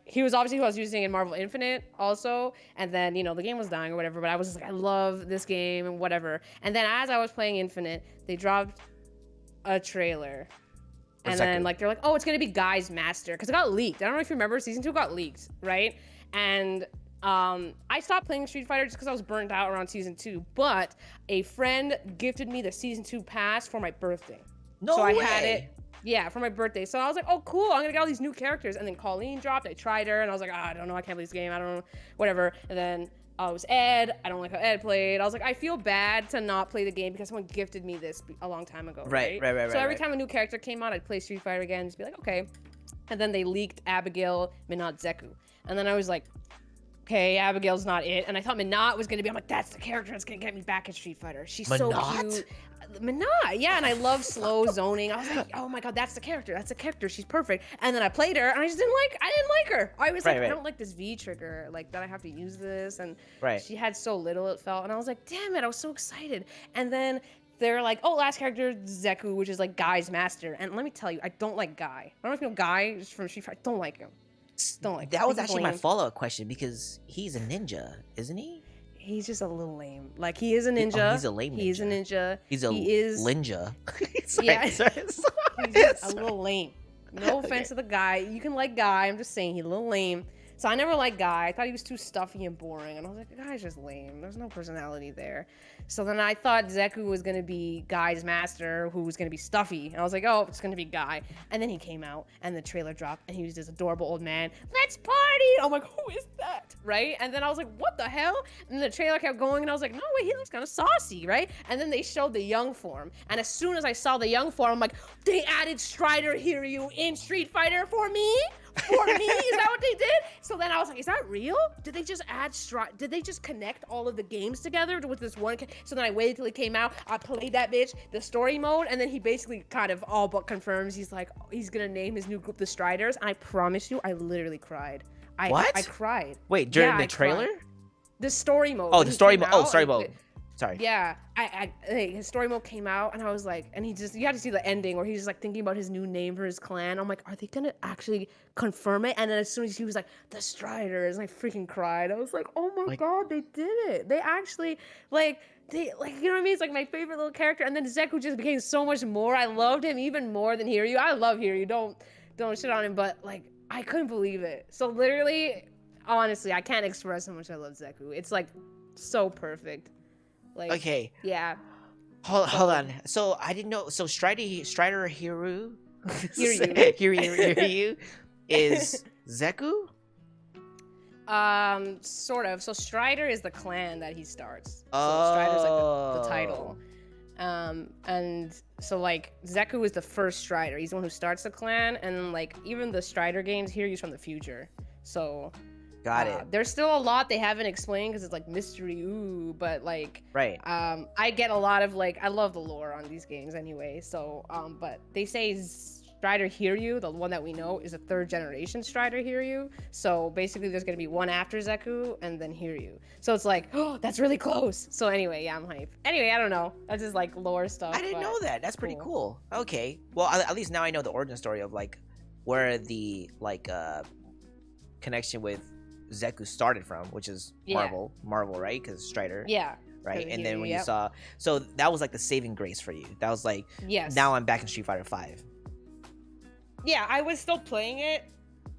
he was obviously who I was using in Marvel Infinite also, and then, the game was dying or whatever, but I was just like, I love this game and whatever. And then as I was playing Infinite, they dropped a trailer. And then, they're like, oh, it's going to be Guy's Master, because it got leaked. I don't know if you remember, Season 2 got leaked, right? And I stopped playing Street Fighter just because I was burnt out around Season 2, but a friend gifted me the Season 2 pass for my birthday. No way! I had it. Yeah, for my birthday. So I was like, oh, cool. I'm going to get all these new characters. And then Colleen dropped. I tried her. And I was like, I don't know. I can't play this game. I don't know. Whatever. And then it was Ed. I don't like how Ed played. I was like, I feel bad to not play the game because someone gifted me this a long time ago. Right. So every time a new character came out, I'd play Street Fighter again and just be like, okay. And then they leaked Abigail, Minot, Zeku. And then I was like, okay, Abigail's not it. And I thought Minot was going to be, I'm like, that's the character that's going to get me back in Street Fighter. She's so cute. Minot, yeah, and I love slow zoning. I was like, oh my god, that's the character. She's perfect. And then I played her, and I didn't like her. I was like, I don't like this V trigger, like that I have to use this, and she had so little, it felt, and I was like, damn it, I was so excited. And then they're like, oh, last character, Zeku, which is like Guy's master. And let me tell you, I don't like Guy. I don't know if you know Guy from Street Fighter. I don't like him. That was actually my follow-up question, because he's a ninja, isn't he? He's just a little lame. Like, he is a ninja. He's a lame ninja. He's a ninja. He is ninja. He's just a little lame. No offense to the guy. You can like Guy. I'm just saying he's a little lame. So I never liked Guy. I thought he was too stuffy and boring. And I was like, the guy's just lame. There's no personality there. So then I thought Zeku was going to be Guy's master, who was going to be stuffy. And I was like, oh, it's going to be Guy. And then he came out, and the trailer dropped, and he was this adorable old man. Let's party! I'm like, who is that? Right? And then I was like, what the hell? And the trailer kept going, and I was like, no, wait, he looks kind of saucy, right? And then they showed the young form. And as soon as I saw the young form, I'm like, they added Strider Hiryu in Street Fighter for me? For me? Is that what they did? So then I was like, is that real? Did they just add did they just connect all of the games together with this one? So then I waited till it came out. I played that bitch, the story mode, and then he basically kind of all but confirms he's like, he's gonna name his new group the Striders. And I promise you, I literally cried. What? I cried. Wait, during the trailer? The story mode. Oh, the story mode. Oh, story mode. Sorry. Yeah, his story mode came out, and I was like, and you had to see the ending where he's just like thinking about his new name for his clan. I'm like, are they gonna actually confirm it? And then as soon as he was like, the Striders, and I freaking cried. I was like, oh my god, they did it. They actually you know what I mean? It's like my favorite little character. And then Zeku just became so much more. I loved him even more than Hiryu. I love Hiryu. Don't shit on him, but like, I couldn't believe it. So literally, honestly, I can't express how much I love Zeku. It's like so perfect. Like, okay. Yeah. Hold on. So I didn't know. So Strider Hiryu is Zeku? Sort of. So Strider is the clan that he starts. So Strider's like the title. And so like Zeku is the first Strider. He's the one who starts the clan, and like even the Strider games, Hiryu's from the future. So Got it. There's still a lot they haven't explained because it's like mystery, but like, right. I get a lot of like, I love the lore on these games anyway. So, but they say Strider Hiryu, the one that we know, is a 3rd generation Strider Hiryu. So basically, there's gonna be one after Zeku and then Hiryu. So it's like, oh, that's really close. So anyway, yeah, I'm hyped. Anyway, I don't know. That's just like lore stuff. I didn't know that. That's pretty cool. Okay. Well, at least now I know the origin story of like where the like connection with Zeku started from, which is Marvel, right? Because Strider. Yeah. Right. And then when you saw, so that was like the saving grace for you. That was like, yes. Now I'm back in Street Fighter 5. Yeah, I was still playing it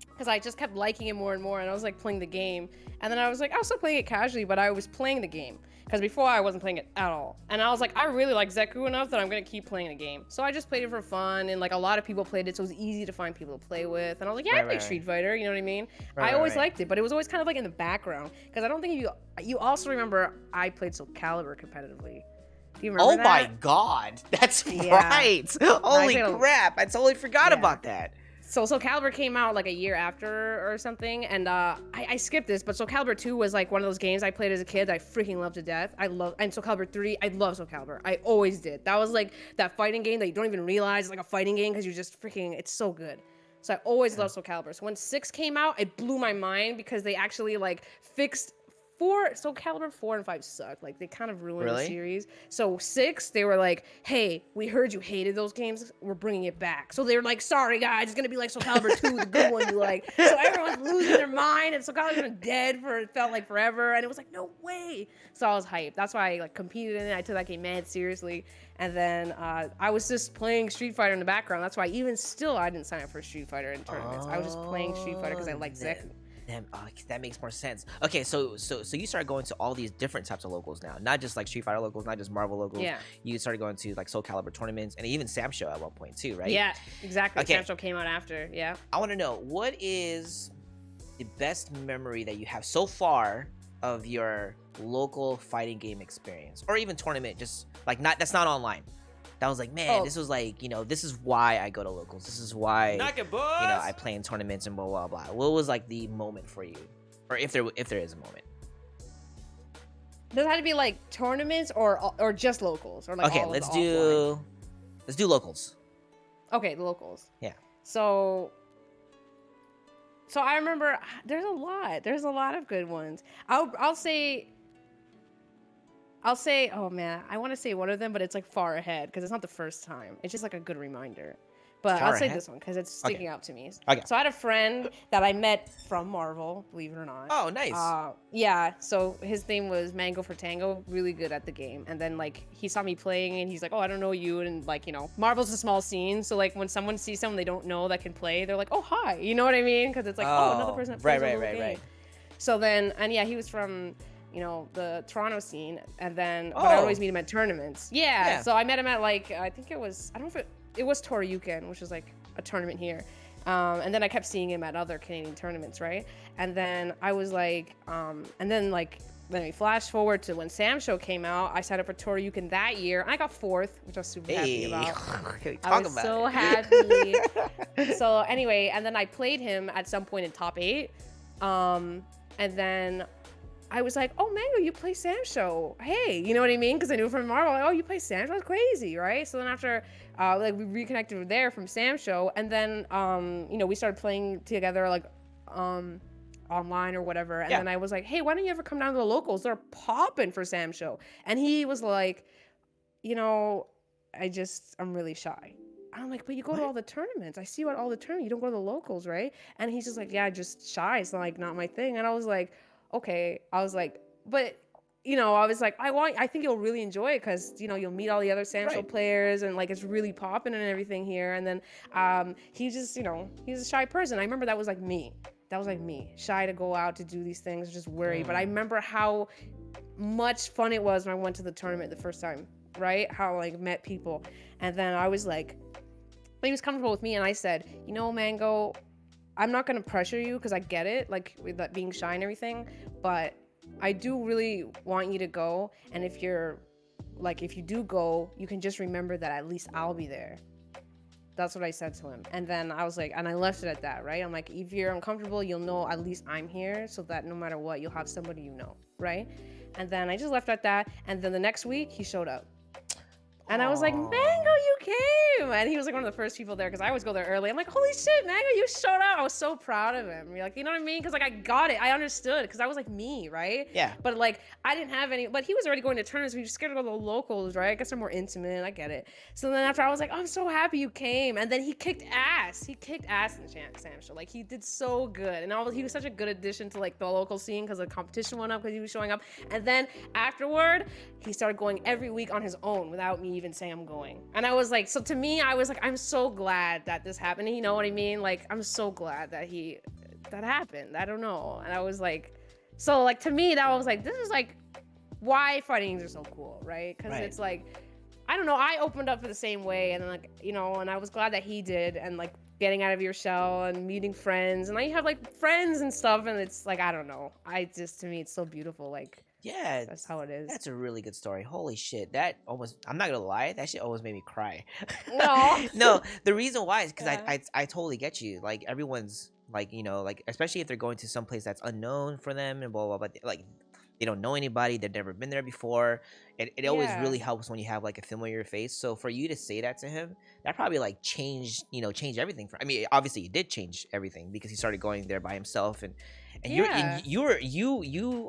because I just kept liking it more and more, and I was like playing the game, and then I was like, I was still playing it casually, but I was playing the game because before I wasn't playing it at all, and I was like, I really like Zeku enough that I'm gonna keep playing the game. So I just played it for fun, and like a lot of people played it, so it was easy to find people to play with, and I was like, yeah, I play Street Fighter, you know what I mean? I always liked it, but it was always kind of like in the background because I don't think you also remember I played Soul Calibur competitively. Do you remember that? My God, that's right. Holy crap, I totally forgot about that. So Soul Calibur came out like a year after or something, and I skipped this, but Soul Calibur 2 was like one of those games I played as a kid that I freaking loved to death. And Soul Calibur 3, I love Soul Calibur. I always did. That was like that fighting game that you don't even realize is like a fighting game because you just freaking, it's so good. So I always loved Soul Calibur. So when 6 came out, it blew my mind because they actually like fixed Soul Calibur 4 and 5 sucked. Like, they kind of ruined the series. So 6, they were like, hey, we heard you hated those games. We're bringing it back. So they were like, sorry, guys. It's going to be like Soul Calibur 2, the good one you like. So everyone's losing their mind. And Soul Calibur's been dead for, it felt like forever. And it was like, no way. So I was hyped. That's why I like competed in it. I took that game mad seriously. And then I was just playing Street Fighter in the background. That's why even still, I didn't sign up for Street Fighter in tournaments. I was just playing Street Fighter because I liked Zeku. That makes more sense. Okay, so you started going to all these different types of locals now, not just like Street Fighter locals, not just Marvel locals. Yeah. You started going to like Soul Calibur tournaments and even Sam Show at one point too, right? Yeah, exactly. Okay. Sam Show came out after. Yeah. I want to know, what is the best memory that you have so far of your local fighting game experience, or even tournament? Just like that's not online. That was like, man, this was like, you know, this is why I go to locals. This is why, you know, I play in tournaments and blah, blah, blah. What was like the moment for you? Or if there is a moment. Does it have to be like tournaments or just locals? Or like okay, let's do locals. Okay, the locals. Yeah. So I remember there's a lot of good ones. I'll say, oh man, I want to say one of them, but it's like far ahead because it's not the first time. It's just like a good reminder. But I'll say this one because it's sticking out to me. Okay. So I had a friend that I met from Marvel, believe it or not. Oh, nice. Yeah. So his name was Mango for Tango, really good at the game. And then like he saw me playing and he's like, oh, I don't know you. And like, you know, Marvel's a small scene. So like when someone sees someone they don't know that can play, they're like, oh, hi. You know what I mean? Because it's like, another person that plays right. So then, and yeah, he was from, you know, the Toronto scene, and then but I always meet him at tournaments. Yeah. So I met him at like, I think it was, I don't know if it was Toryuken, which is like a tournament here. And then I kept seeing him at other Canadian tournaments, right? And then I was like, then we flash forward to when Sam Show came out. I signed up for Toryuken that year. I got 4th, which I was super happy about. I was so happy. So anyway, and then I played him at some point in top 8. And then I was like, oh, Mango, you play Sam Show. Hey, you know what I mean? Because I knew from Marvel, like, oh, you play Sam Show? That's crazy, right? So then after, we reconnected there from Sam Show, and then, you know, we started playing together, like, online or whatever. And then I was like, hey, why don't you ever come down to the locals? They're popping for Sam Show. And he was like, you know, I'm really shy. I'm like, but you go to all the tournaments. I see you at all the tournaments. You don't go to the locals, right? And he's just like, yeah, just shy. It's like not my thing. And I was like, okay. I was like, but you know, I was like, I think you'll really enjoy it because, you know, you'll meet all the other Sam Show players and like it's really popping and everything here. And then he just, you know, he's a shy person. I remember that was like me. Shy to go out to do these things, just worried. But I remember how much fun it was when I went to the tournament the first time, right? How like met people. And then I was like, he was comfortable with me and I said, you know, Mango, I'm not going to pressure you because I get it, like with that being shy and everything, but I do really want you to go. And if you do go, you can just remember that at least I'll be there. That's what I said to him. And then I was like, and I left it at that, right? I'm like, if you're uncomfortable, you'll know at least I'm here, so that no matter what, you'll have somebody you know, right? And then I just left it at that. And then the next week, he showed up. And I was like, Mango, you came! And he was like one of the first people there because I always go there early. I'm like, holy shit, Mango, you showed up. I was so proud of him. You're like, you know what I mean? Because like I got it. I understood because I was like me, right? Yeah. But like I didn't have any, but he was already going to tournaments. We were scared to go to the locals, right? I guess they're more intimate. I get it. So then after I was like, I'm so happy you came. And then he kicked ass. He kicked ass in the Sam show. Like he did so good. And he was such a good addition to like the local scene because the competition went up because he was showing up. And then afterward, he started going every week on his own without me even saying I'm going. And I was like, so to me, I was like, I'm so glad that this happened. You know what I mean? Like, I'm so glad that that happened. I don't know. And I was like, so like to me, that was like, this is like why fighting games are so cool, right? Because it's like, I don't know, I opened up for the same way, and like, you know, and I was glad that he did, and like getting out of your shell and meeting friends, and now you have like friends and stuff, and it's like, I don't know, to me, it's so beautiful, like. Yeah, that's how it is. That's a really good story. Holy shit, that almost, I'm not gonna lie, that shit almost made me cry. No. No, the reason why is because I totally get you. Like everyone's like, you know, like especially if they're going to some place that's unknown for them and blah blah blah. Like they don't know anybody, they've never been there before. It always really helps when you have like a familiar face. So for you to say that to him, that probably like changed everything. I mean, obviously it did change everything because he started going there by himself, and you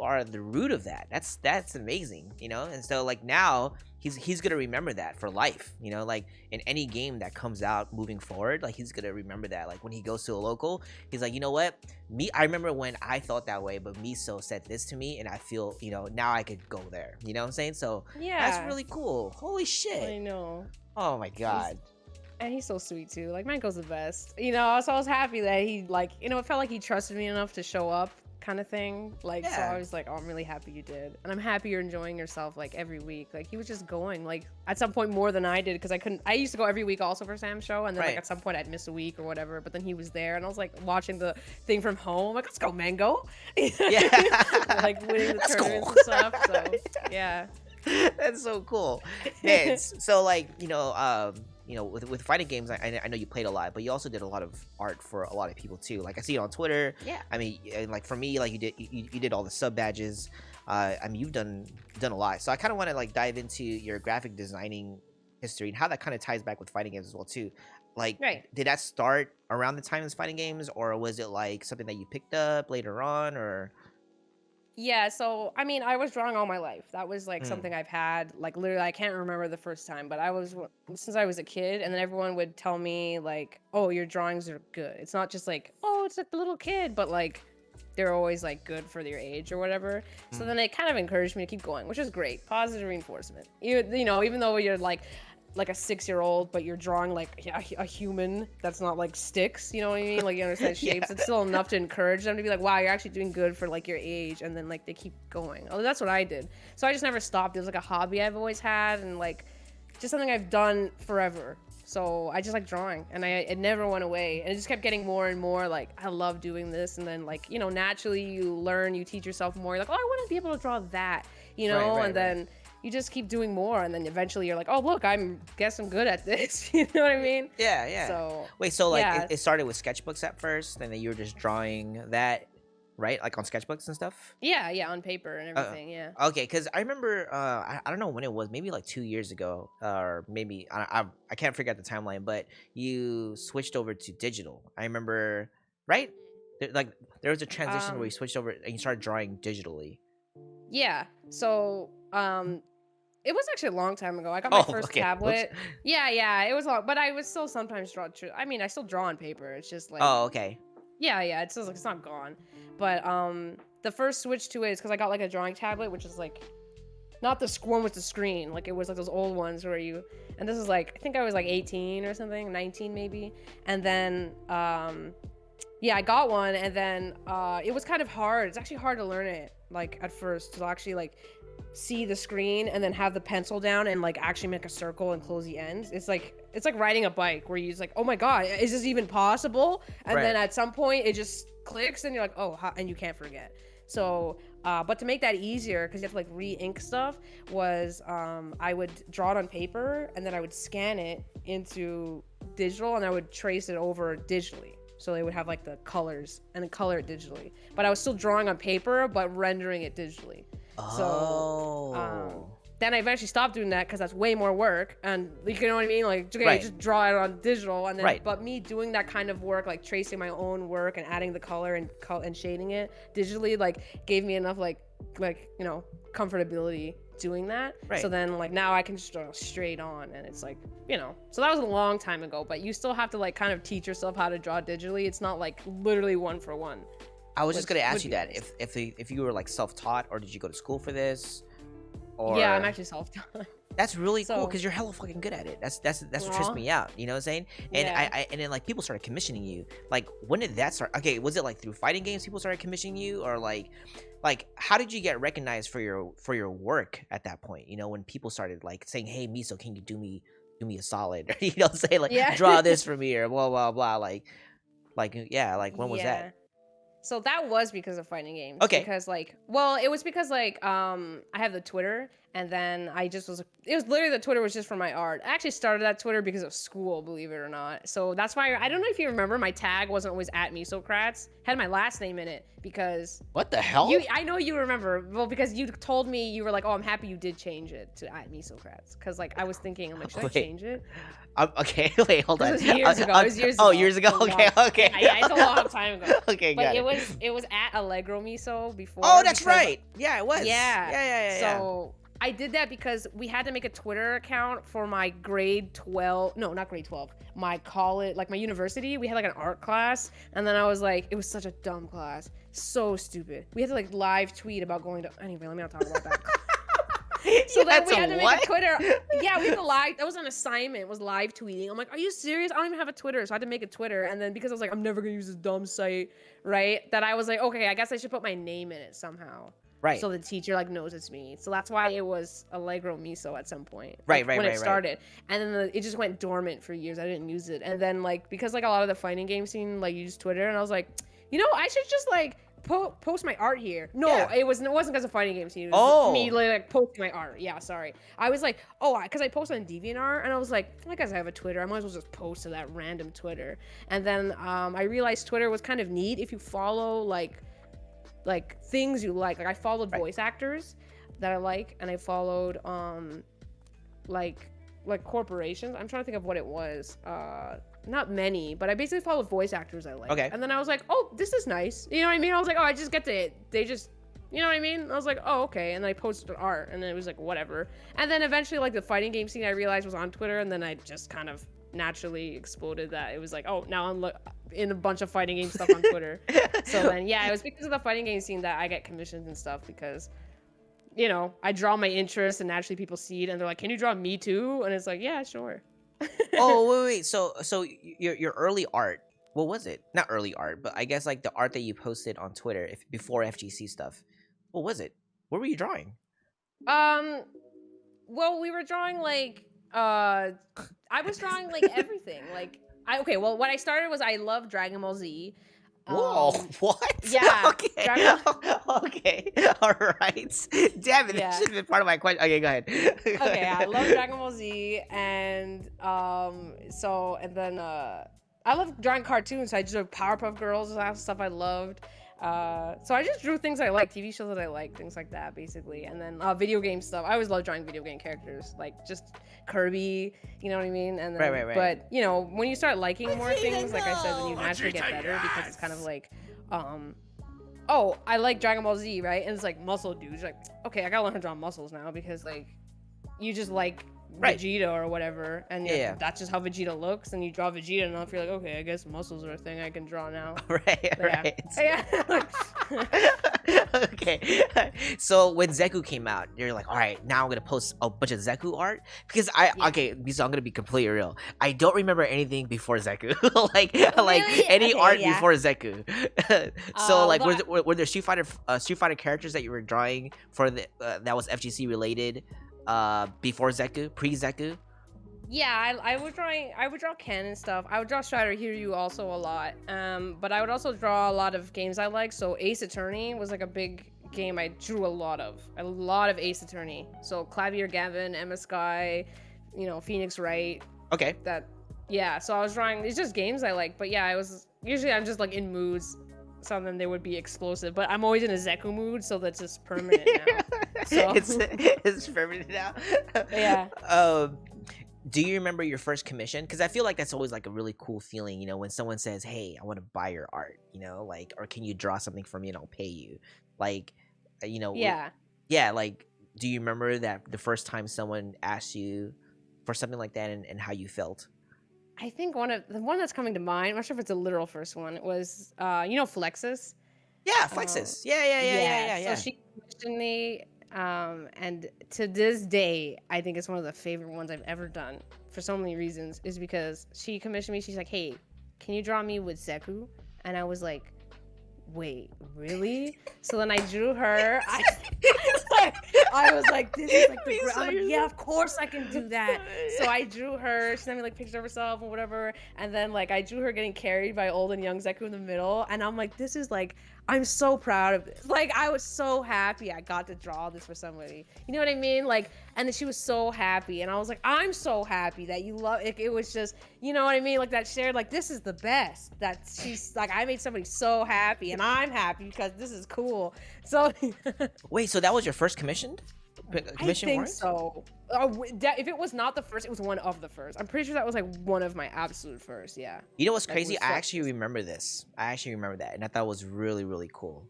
are the root of that. That's amazing, you know. And so like now he's gonna remember that for life, you know. Like in any game that comes out moving forward, like he's gonna remember that. Like when he goes to a local, he's like, you know what, I remember when I felt that way, but Miso said this to me, and I feel, you know, now I could go there. You know what I'm saying? So that's really cool. Holy shit. I know. Oh my god. And he's so sweet too. Like Mango's the best. You know, so I was happy that he, like, you know, it felt like he trusted me enough to show up, kind of thing. Like, so I was like, oh, I'm really happy you did. And I'm happy you're enjoying yourself like every week. Like he was just going like at some point more than I did, because I used to go every week also for Sam's show, and then like at some point I'd miss a week or whatever, but then he was there and I was like watching the thing from home. I'm like, let's go, Mango. Like winning the tournaments and stuff. So yeah. That's so cool. Man, so like, you know, with fighting games, I know you played a lot, but you also did a lot of art for a lot of people too. Like I see it on Twitter. Yeah. I mean, like for me, like you did all the sub badges. I mean, you've done a lot. So I kind of want to like dive into your graphic designing history and how that kind of ties back with fighting games as well too. Like, did that start around the time of fighting games, or was it like something that you picked up later on, or? Yeah, so I mean, I was drawing all my life. That was like something I've had, like literally, I can't remember the first time, but I was, since I was a kid, and then everyone would tell me like, oh, your drawings are good. It's not just like, oh, it's like a little kid, but like they're always like good for your age or whatever. So then it kind of encouraged me to keep going, which is great. Positive reinforcement. You know, even though you're like a 6-year-old, but you're drawing like a human that's not like sticks, you know what I mean? Like you understand shapes. It's still enough to encourage them to be like, wow, you're actually doing good for like your age, and then like they keep going. Oh, that's what I did. So I just never stopped. It was like a hobby I've always had, and like just something I've done forever. So I just like drawing, and it never went away, and it just kept getting more and more like, I love doing this. And then like, you know, naturally you learn, you teach yourself more. You're like, oh, I want to be able to draw that, you know. And then you just keep doing more, and then eventually you're like, oh, look, guess I'm good at this. You know what I mean? Yeah. So wait, so like it started with sketchbooks at first, and then you were just drawing that, right? Like on sketchbooks and stuff? Yeah, on paper and everything, yeah. Okay, because I remember, I don't know when it was, maybe like 2 years ago, or maybe, I can't figure out the timeline, but you switched over to digital. I remember, right? There was a transition where you switched over and you started drawing digitally. Yeah, so, it was actually a long time ago. I got my first tablet. Oops. Yeah, it was long, but I would still sometimes draw. I mean, I still draw on paper. It's just like. Oh, okay. Yeah. It's still like it's not gone, but the first switch to it is because I got like a drawing tablet, which is like, not the one with the screen. Like it was like those old ones where and this is like, I think I was like 18 or something, 19 maybe, and then I got one, and then it was kind of hard. It's actually hard to learn it like at first, to actually like see the screen and then have the pencil down and like actually make a circle and close the ends. It's like riding a bike where you're just like, oh my god, is this even possible? And then at some point it just clicks and you're like, oh, and you can't forget. So but to make that easier, because you have to like re-ink stuff, was I would draw it on paper, and then I would scan it into digital and I would trace it over digitally. So they would have like the colors and then color it digitally. But I was still drawing on paper, but rendering it digitally. So then I eventually stopped doing that because that's way more work. And you know what I mean? Like, okay, just draw it on digital. And then, but me doing that kind of work, like tracing my own work and adding the color and shading it digitally, like gave me enough like you know, comfortability doing that. So then like now I can just draw straight on, and it's like, you know, so that was a long time ago, but you still have to like kind of teach yourself how to draw digitally. It's not like literally one for one. I was just gonna ask you that if you were like self-taught, or did you go to school for this? Or... Yeah, I'm actually self-taught. That's really cool because you're hella fucking good at it. That's what trips me out. You know what I'm saying? And I and then like people started commissioning you. Like, when did that start? Okay, was it like through fighting games people started commissioning you, or like how did you get recognized for your work at that point? You know, when people started like saying, "Hey, Miso, can you do me a solid?" You know, say like, "Draw this for me," or blah blah blah. Like when was that? So that was because of fighting games. Okay. Because like, well, it was because like, I have the Twitter, and then it was literally the Twitter was just for my art. I actually started that Twitter because of school, believe it or not. So that's why I don't know if you remember, my tag wasn't always at Misokrattz. Had my last name in it because. What the hell? I know you remember. Well, because you told me, you were like, "Oh, I'm happy you did change it to at Misokrattz." Because like I was thinking, I'm like, should I change it? Okay, wait, hold on. This was years ago. It was years ago. Oh, years ago. Okay. Yeah, it's a long time ago. Okay, but got it was at Allegro Miso before. Oh, that's right. Yeah, it was. Yeah. So I did that because we had to make a Twitter account for my grade 12. No, not grade 12. My college, like my university. We had like an art class, and then I was like, it was such a dumb class, so stupid. We had to like live tweet about going to. Anyway, let me not talk about that. So then we had to make a Twitter. Yeah, we had to live. That was an assignment. Was live tweeting. I'm like, are you serious? I don't even have a Twitter, so I had to make a Twitter. And then because I was like, I'm never gonna use this dumb site, right? That I was like, okay, I guess I should put my name in it somehow. Right. So the teacher like knows it's me. So that's why it was Allegro Miso at some point. Right. When it started, and then it just went dormant for years. I didn't use it, and then like because like a lot of the fighting game scene like used Twitter, and I was like, you know, I should just like. Post my art here. No, it wasn't because of fighting game scene. It was me like posting my art. Yeah, sorry. I was like, because I posted on DeviantArt, and I was like, I guess I have a Twitter. I might as well just post to that random Twitter. And then I realized Twitter was kind of neat if you follow like things you like. Like I followed voice actors that I like, and I followed like corporations. I'm trying to think of what it was. Not many, but I basically followed voice actors I like. Okay. And then I was like, oh, this is nice. You know what I mean? I was like, oh, I just get to it. They just, you know what I mean? I was like, oh, okay. And then I posted art, and then it was like, whatever. And then eventually, like, the fighting game scene I realized was on Twitter, and then I just kind of naturally exploded that. It was like, oh, now I'm in a bunch of fighting game stuff on Twitter. So then, yeah, it was because of the fighting game scene that I get commissions and stuff because, you know, I draw my interest, and naturally people see it, and they're like, can you draw me too? And it's like, yeah, sure. Oh wait. So your early art. What was it? Not early art, but I guess like the art that you posted on Twitter before FGC stuff. What was it? What were you drawing? Well, we were drawing like I was drawing like everything. Like well, what I started was I love Dragon Ball Z. Whoa, what? Yeah. Okay. Okay. All right. Damn it. That should have been part of my question. Okay, go ahead. Okay, I love Dragon Ball Z, and then I love drawing cartoons. So I drew Powerpuff Girls, stuff I loved. So I just drew things I like, TV shows that I like, things like that, basically. And then video game stuff. I always love drawing video game characters, like just Kirby, you know what I mean? And then, right. But, you know, when you start liking more things, like I said, then you naturally get better because it's kind of like, oh, I like Dragon Ball Z, right? And it's like muscle dudes. Like, okay, I gotta learn to draw muscles now because, like, you just like Vegeta or whatever, and that's just how Vegeta looks, and you draw Vegeta enough, you're like, okay, I guess muscles are a thing I can draw now. Right. Yeah. Okay. So when Zeku came out, you're like, all right, now I'm gonna post a bunch of Zeku art because okay, so I'm gonna be completely real. I don't remember anything before Zeku, like any art before Zeku. So like, were there Street Fighter characters that you were drawing for that was FGC related? Before Zeku, pre-Zeku? Yeah, I would draw Ken and stuff. I would draw Strider Hiryu also a lot. But I would also draw a lot of games I like. So Ace Attorney was like a big game I drew a lot of Ace Attorney. So Clavier Gavin, Emma Sky, you know, Phoenix Wright. Okay. Yeah, so I was drawing. It's just games I like, but yeah, I was usually I'm just like in moods. Some of them they would be explosive, but I'm always in a Zeku mood, so that's just permanent now. So it's permanent now. yeah. Do you remember your first commission? Because I feel like that's always like a really cool feeling, you know, when someone says, "Hey, I want to buy your art," you know, like, or can you draw something for me and I'll pay you, like, you know, Yeah. yeah, like, do you remember that the first time someone asked you for something like that and how you felt? I think the one that's coming to mind, I'm not sure if it's a literal first one, it was Flexus. Yeah, Um, Flexus. Yeah. so she commissioned me, and to this day, I think it's one of the favorite ones I've ever done for so many reasons, is because she commissioned me, she's like, hey, can you draw me with Zeku? And I was like, wait, really? So then I drew her. I was like, this is like the I'm like, yeah, of course I can do that. So I drew her. She sent me like pictures of herself and whatever. And then like I drew her getting carried by old and young Zeku in the middle. And I'm like, this is like, I'm so proud of this. Like I was so happy I got to draw this for somebody. You know what I mean? Like, and then she was so happy. And I was like, I'm so happy that you love it. It was just, you know what I mean? Like that shared, like, this is the best. That she's like, I made somebody so happy and I'm happy because this is cool. So wait, so that was your first commissioned? I think so. If it was not the first, it was one of the first. I'm pretty sure that was like one of my absolute first. Yeah. You know what's crazy? I actually remember this. I actually remember that, and I thought it was really, really cool.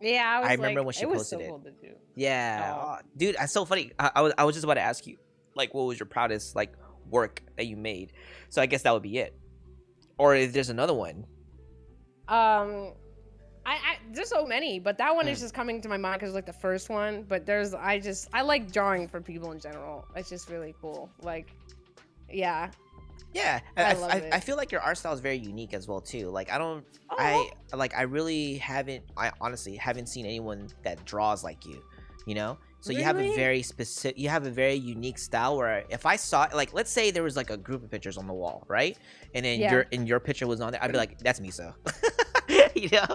Yeah, I remember when she posted it. Cool to do. Yeah, oh, dude, that's so funny. I was just about to ask you, like, what was your proudest like work that you made? So I guess that would be it. Or if there's another one. There's so many, but that one is just coming to my mind because it's like the first one. But I like drawing for people in general. It's just really cool. Like, yeah. Yeah, I feel like your art style is very unique as well too. Like I honestly haven't seen anyone that draws like you, you know? So really? You have a very specific, you have a very unique style where if I saw, like, let's say there was like a group of pictures on the wall, right? And then your picture was on there, I'd be like, that's Miso. You know?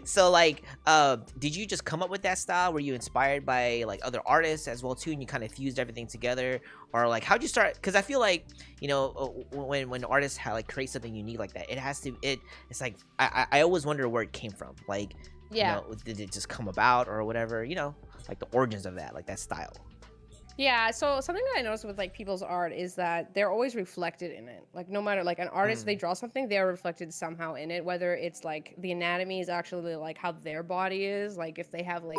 So like, did you just come up with that style? Were you inspired by like other artists as well too, and you kind of fused everything together? Or like, how'd you start? Because I feel like, you know, when artists create something unique like that, it's like I always wonder where it came from. Like, you know, did it just come about or whatever? You know, like the origins of that, like that style. Yeah, so something that I noticed with like people's art is that they're always reflected in it. Like no matter like an artist, they draw something, they're reflected somehow in it. Whether it's like the anatomy is actually like how their body is, like if they have like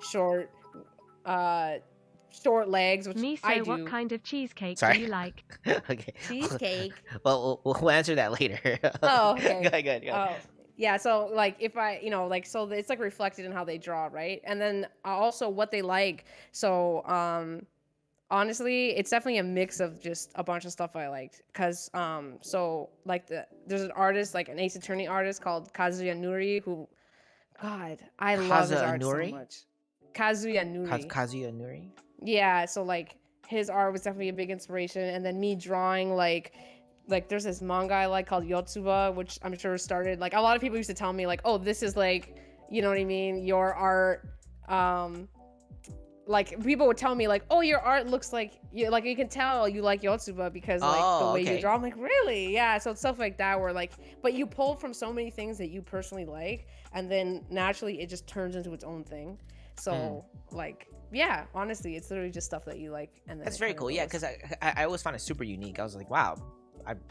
short legs, which Miso, I do. what kind of cheesecake Sorry? do you like? Okay. Cheesecake. Well, we'll answer that later. Oh, okay. Go ahead. Oh, yeah. So like if I, you know, like so it's like reflected in how they draw, right? And then also what they like. So honestly, it's definitely a mix of just a bunch of stuff I liked. Cause so like there's an artist, like an Ace Attorney artist called Kazuya Nuri, who, God, I love his art so much. Kazuya Nuri. Kazuya Nuri. Yeah, so like his art was definitely a big inspiration, and then me drawing like there's this manga I like called Yotsuba, which I'm sure started like a lot of people used to tell me like, oh, this is like, you know what I mean, your art. Like people would tell me like, oh, your art looks like you can tell you like Yotsuba because like the way you draw. I'm like, really? Yeah. So it's stuff like that where like, but you pull from so many things that you personally like, and then naturally it just turns into its own thing. So like, yeah, honestly, it's literally just stuff that you like. And then that's very cool. Yeah, because I always find it super unique. I was like, wow,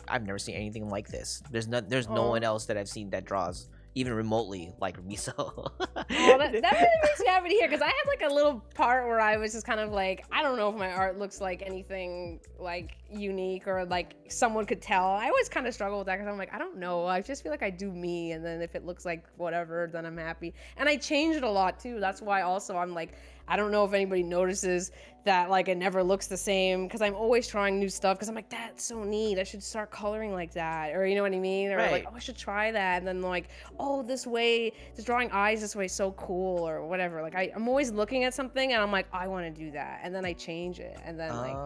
I've never seen anything like this. There's no one else that I've seen that draws even remotely like Miso. Oh, that really makes me happy to hear, because I had like a little part where I was just kind of like, I don't know if my art looks like anything like unique or like someone could tell. I always kind of struggle with that because I'm like, I don't know. I just feel like I do me, and then if it looks like whatever, then I'm happy. And I change it a lot too. That's why also I'm like, I don't know if anybody notices that like it never looks the same, because I'm always trying new stuff, because I'm like, that's so neat, I should start coloring like that, or you know what I mean, or like, oh, I should try that, and then like, oh, this way, just drawing eyes this way is so cool, or whatever. Like I'm always looking at something and I'm like, I want to do that, and then I change it, and then like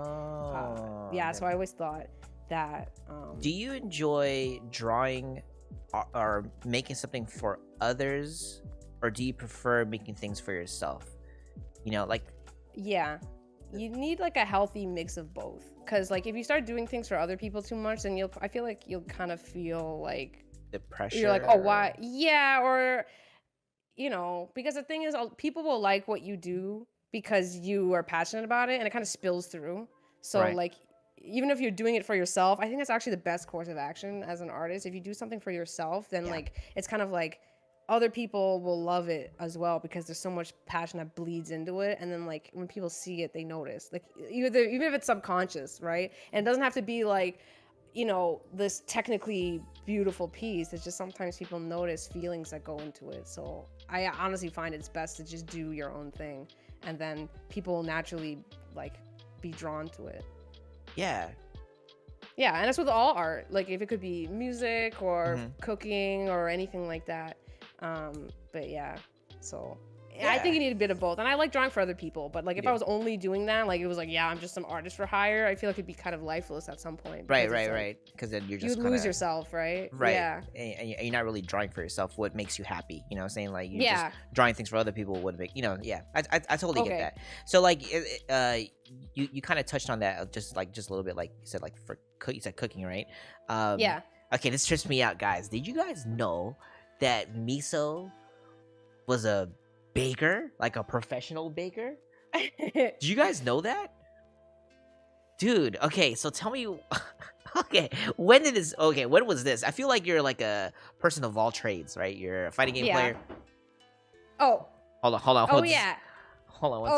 yeah, so I always thought that do you enjoy drawing or making something for others, or do you prefer making things for yourself? You know, like, yeah, you need like a healthy mix of both. Because like if you start doing things for other people too much, then I feel like you'll kind of feel like the pressure. You're like, oh, why? Yeah, or because the thing is, people will like what you do because you are passionate about it, and it kind of spills through. So like, even if you're doing it for yourself, I think that's actually the best course of action as an artist. If you do something for yourself, then like it's kind of like other people will love it as well because there's so much passion that bleeds into it, and then like when people see it, they notice. Like even if it's subconscious, right? And it doesn't have to be like this technically beautiful piece. It's just sometimes people notice feelings that go into it. So I honestly find it's best to just do your own thing, and then people will naturally like be drawn to it. Yeah, and that's with all art. Like if it could be music or cooking or anything like that. But yeah, so I think you need a bit of both. And I like drawing for other people, but like if I was only doing that, like it was like, I'm just some artist for hire, I feel like it'd be kind of lifeless at some point. Right. Because then you're just you'd lose yourself, right? Right. Yeah. And you're not really drawing for yourself. What makes you happy? You know what I'm saying? Like, you're just drawing things for other people would make, I totally get that. So like, you kind of touched on that just a little bit, like you said, like you said cooking, right? Yeah. Okay, this trips me out, guys. Did you guys know that Miso was a baker, like a professional baker? Do you guys know that? Dude, okay, so tell me, when was this? I feel like you're like a person of all trades, right? You're a fighting game player. Oh. Hold on. Hold on 1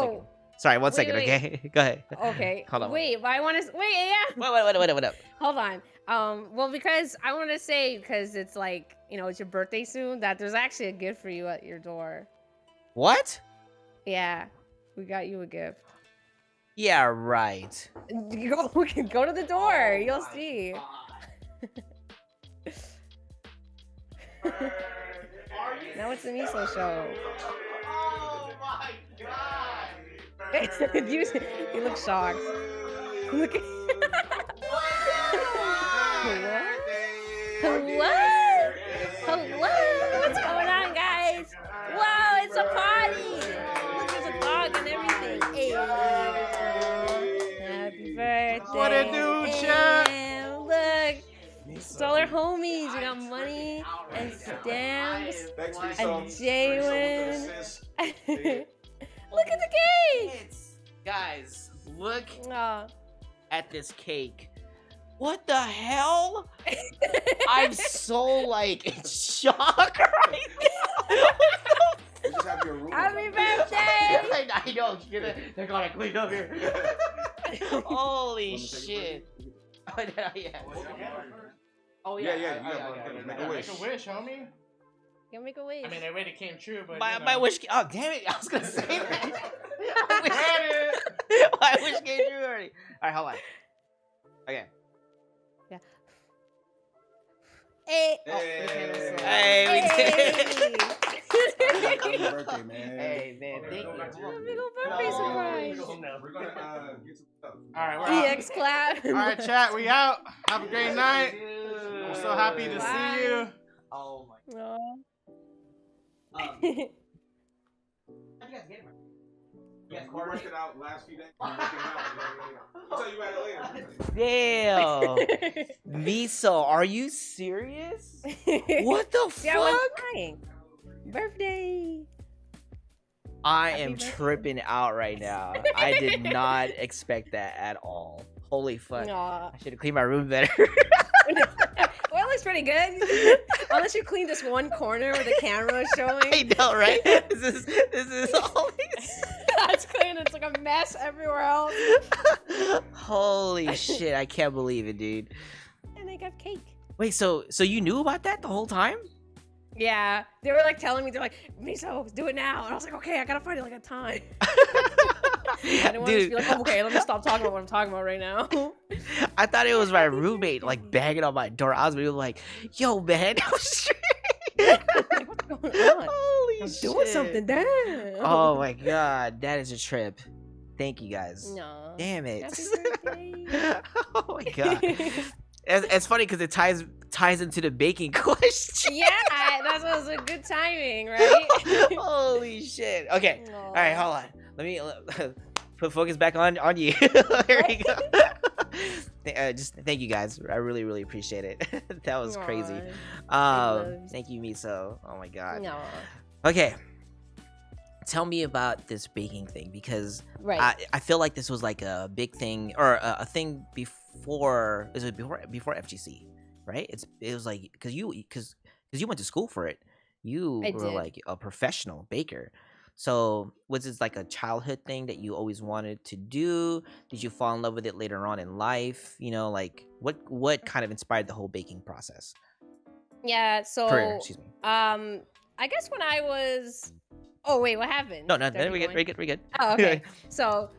second. Sorry, 1 second, okay? Go ahead. Okay. Hold on. Wait, but I want to... Wait. What up? Hold on. Well, because I want to say, because it's like, it's your birthday soon, that there's actually a gift for you at your door. What? Yeah. We got you a gift. Yeah, right. Go to the door. You'll see. Now it's the Miso show. Oh my god! You look shocked. Look at Hello? What's going on, guys? Wow, it's a party! Look, there's a dog and everything. Hey. Happy birthday. What it do, chat? Look. Solar homies. We got money and stamps and Jalen. Look at the cake! Guys, look at this cake. What the hell? I'm so like in shock right now. Happy birthday! I know. They're gonna clean up here. Holy shit. Oh yeah. Yeah. Make a wish, homie. You make a wish. I mean, it already came true, but my wish. Oh damn it! I was gonna say that. My wish came true already. All right, hold on. Okay. Yeah. Hey. Hey, we did. Happy birthday, man. Hey, man, thank you. Big old birthday surprise. We're gonna get some stuff. All right, we're out. EX clap. All right, chat, we out. Have a great night. I'm so happy to see you. Oh my God. How'd you guys get him? We worked it out last few days. I'll tell you about it later. Damn. Miso, are you serious? What the fuck? Birthday. I am tripping out right now. I did not expect that at all. Holy fuck. I should have cleaned my room better. Well, it looks pretty good. Unless you clean this one corner where the camera is showing. I know, right? This is always... That's clean. It's like a mess everywhere else. Holy shit, I can't believe it, dude. And I got cake. Wait, so you knew about that the whole time? Yeah. They were like telling me, they're like, Miso, do it now. And I was like, okay, I gotta find it like a time. I didn't want to just be like, oh, okay, let me stop talking about what I'm talking about right now. I thought it was my roommate like banging on my door. I was really like, yo, man, that was straight. What's going on? Holy I'm shit. doing something. Damn. Oh my god, that is a trip. Thank you guys. No. Damn it. Happy birthday. Oh my god. It's funny because it ties into the baking question. Yeah, that was a good timing, right? Holy shit. Okay. All right, hold on. Let me put focus back on you. There you go. Just thank you guys. I really appreciate it. That was crazy. Thank you, Miso. Oh my god. No. Okay. Tell me about this baking thing, because I feel like this was like a big thing, or a thing before. Is it before FGC? Right? It was like because you went to school for it. You were like a professional baker. So was this like a childhood thing that you always wanted to do? Did you fall in love with it later on in life? You know, like what kind of inspired the whole baking process? Yeah. So Career, excuse me. I guess when I was. Oh wait, what happened? No, we're good. Oh, okay. So,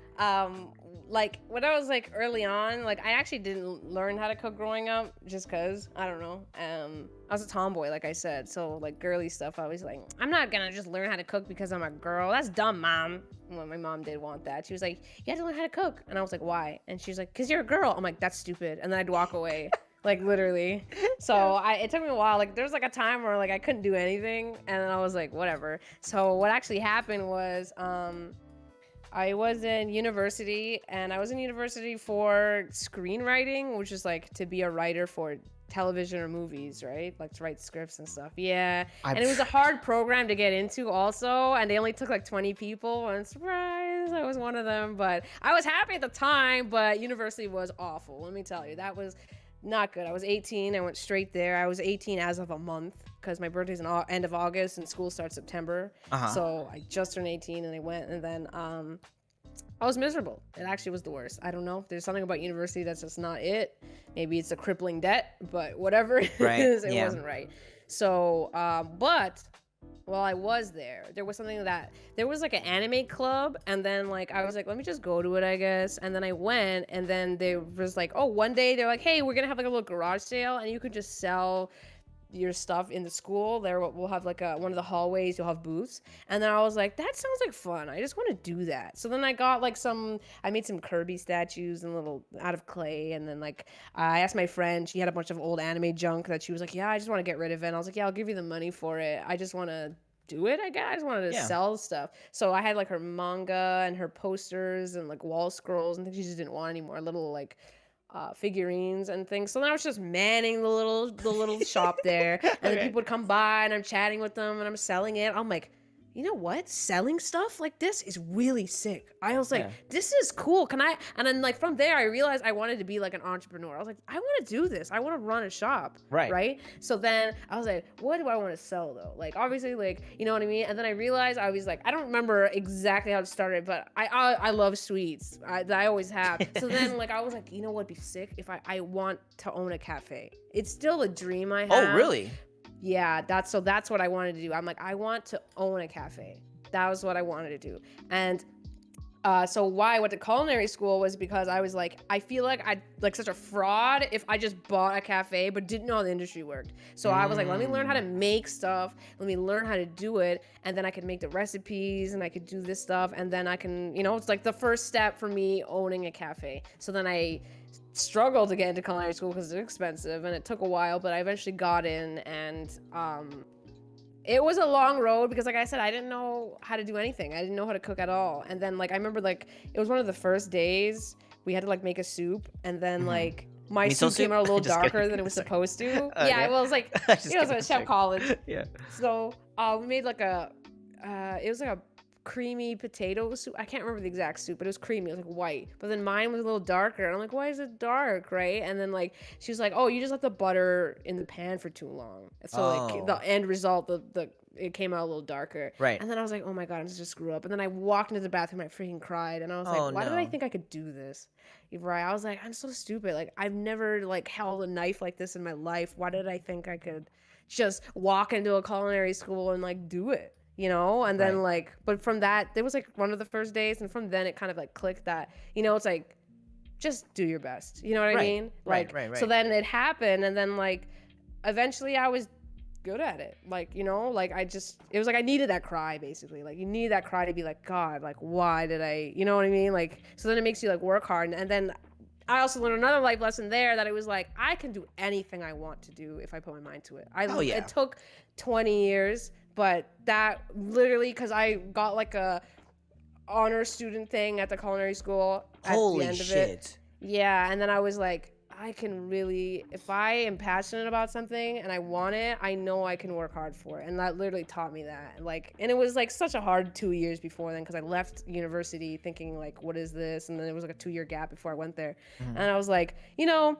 like when I was like early on, like I actually didn't learn how to cook growing up, just cause I don't know. I was a tomboy, like I said, so like girly stuff. I was like, I'm not gonna just learn how to cook because I'm a girl. That's dumb, mom. Well, my mom did want that. She was like, you have to learn how to cook, and I was like, why? And she's like, cause you're a girl. I'm like, that's stupid, and then I'd walk away. Like literally. So it took me a while. Like there was like a time where like I couldn't do anything, and then I was like, whatever. So what actually happened was I was in university, and I was in university for screenwriting, which is like to be a writer for television or movies, right? Like to write scripts and stuff. Yeah. And it was a hard program to get into also, and they only took like 20 people, and surprise, I was one of them. But I was happy at the time, but university was awful. Let me tell you, that was not good. I was 18. I went straight there. I was 18 as of a month because my birthday's in end of August and school starts September. So I just turned 18 and I went, and then I was miserable. It actually was the worst. I don't know. There's something about university that's just not it. Maybe it's a crippling debt, but whatever it is, it wasn't right. So, but while I was there was something that there was like an anime club, and then like I was like, let me just go to it, I guess. And then I went, and then there was like, oh, one day they're like, hey, we're gonna have like a little garage sale, and you could just sell your stuff in the school. There we'll have like one of the hallways, you'll have booths. And then I was like, that sounds like fun. I just want to do that. So then I got like I made some Kirby statues and little out of clay, and then like I asked my friend, she had a bunch of old anime junk that she was like, yeah, I just want to get rid of it. And I was like, yeah, I'll give you the money for it. I just want to do it, I guess. I just wanted to sell stuff. So I had like her manga and her posters and like wall scrolls and things she just didn't want anymore, little like figurines and things. So then I was just manning the little shop there, and then people would come by, and I'm chatting with them, and I'm selling it. I'm like, you know what? Selling stuff like this is really sick. I was like, this is cool. Can I? And then like from there, I realized I wanted to be like an entrepreneur. I was like, I want to do this. I want to run a shop. Right. So then I was like, what do I want to sell though? Like obviously, like, you know what I mean? And then I realized I was like, I don't remember exactly how it started, but I love sweets. I always have. So then like I was like, you know what'd be sick if I want to own a cafe. It's still a dream I have. Oh really? Yeah, that's what I wanted to do. I'm like, I want to own a cafe. That was what I wanted to do. And so why I went to culinary school was because I was like, I feel like I'd like such a fraud if I just bought a cafe but didn't know how the industry worked. So I was like, let me learn how to make stuff. Let me learn how to do it. And then I could make the recipes, and I could do this stuff. And then I can, you know, it's like the first step for me owning a cafe. So then I struggled to get into culinary school because it's expensive, and it took a while, but I eventually got in. And it was a long road because like I said, I didn't know how to do anything. I didn't know how to cook at all. And then like I remember like it was one of the first days we had to like make a soup, and then like my soup came out a little darker than it was supposed to. Yeah, well, it was like, you know, it was Chef College. Yeah. So we made like it was like a creamy potato soup. I can't remember the exact soup, but it was creamy. It was like white. But then mine was a little darker. And I'm like, why is it dark, right? And then like she was like, oh, you just let the butter in the pan for too long. So like the end result, it came out a little darker. Right. And then I was like, oh my God, I just screw up. And then I walked into the bathroom, I freaking cried. And I was like, why did I think I could do this? Right. I was like, I'm so stupid. Like I've never like held a knife like this in my life. Why did I think I could just walk into a culinary school and like do it? You know, and then like, but from that, it was like one of the first days, and from then it kind of like clicked that, you know, it's like, just do your best. You know what I mean? Like, right. So then it happened, and then like, eventually I was good at it. Like, you know, like it was like I needed that cry basically. Like you need that cry to be like, God, like why did I, you know what I mean? Like, so then it makes you like work hard, and then I also learned another life lesson there that it was like, I can do anything I want to do if I put my mind to it. It took 20 years. But that literally, because I got like a honor student thing at the culinary school at Holy the end of shit. it. Yeah, and then I was like, I can really, if I am passionate about something and I want it, I know I can work hard for it. And that literally taught me that. Like, and it was like such a hard 2 years before then, because I left university thinking like, what is this? And then it was like a 2-year gap before I went there. Mhm. And I was like, you know,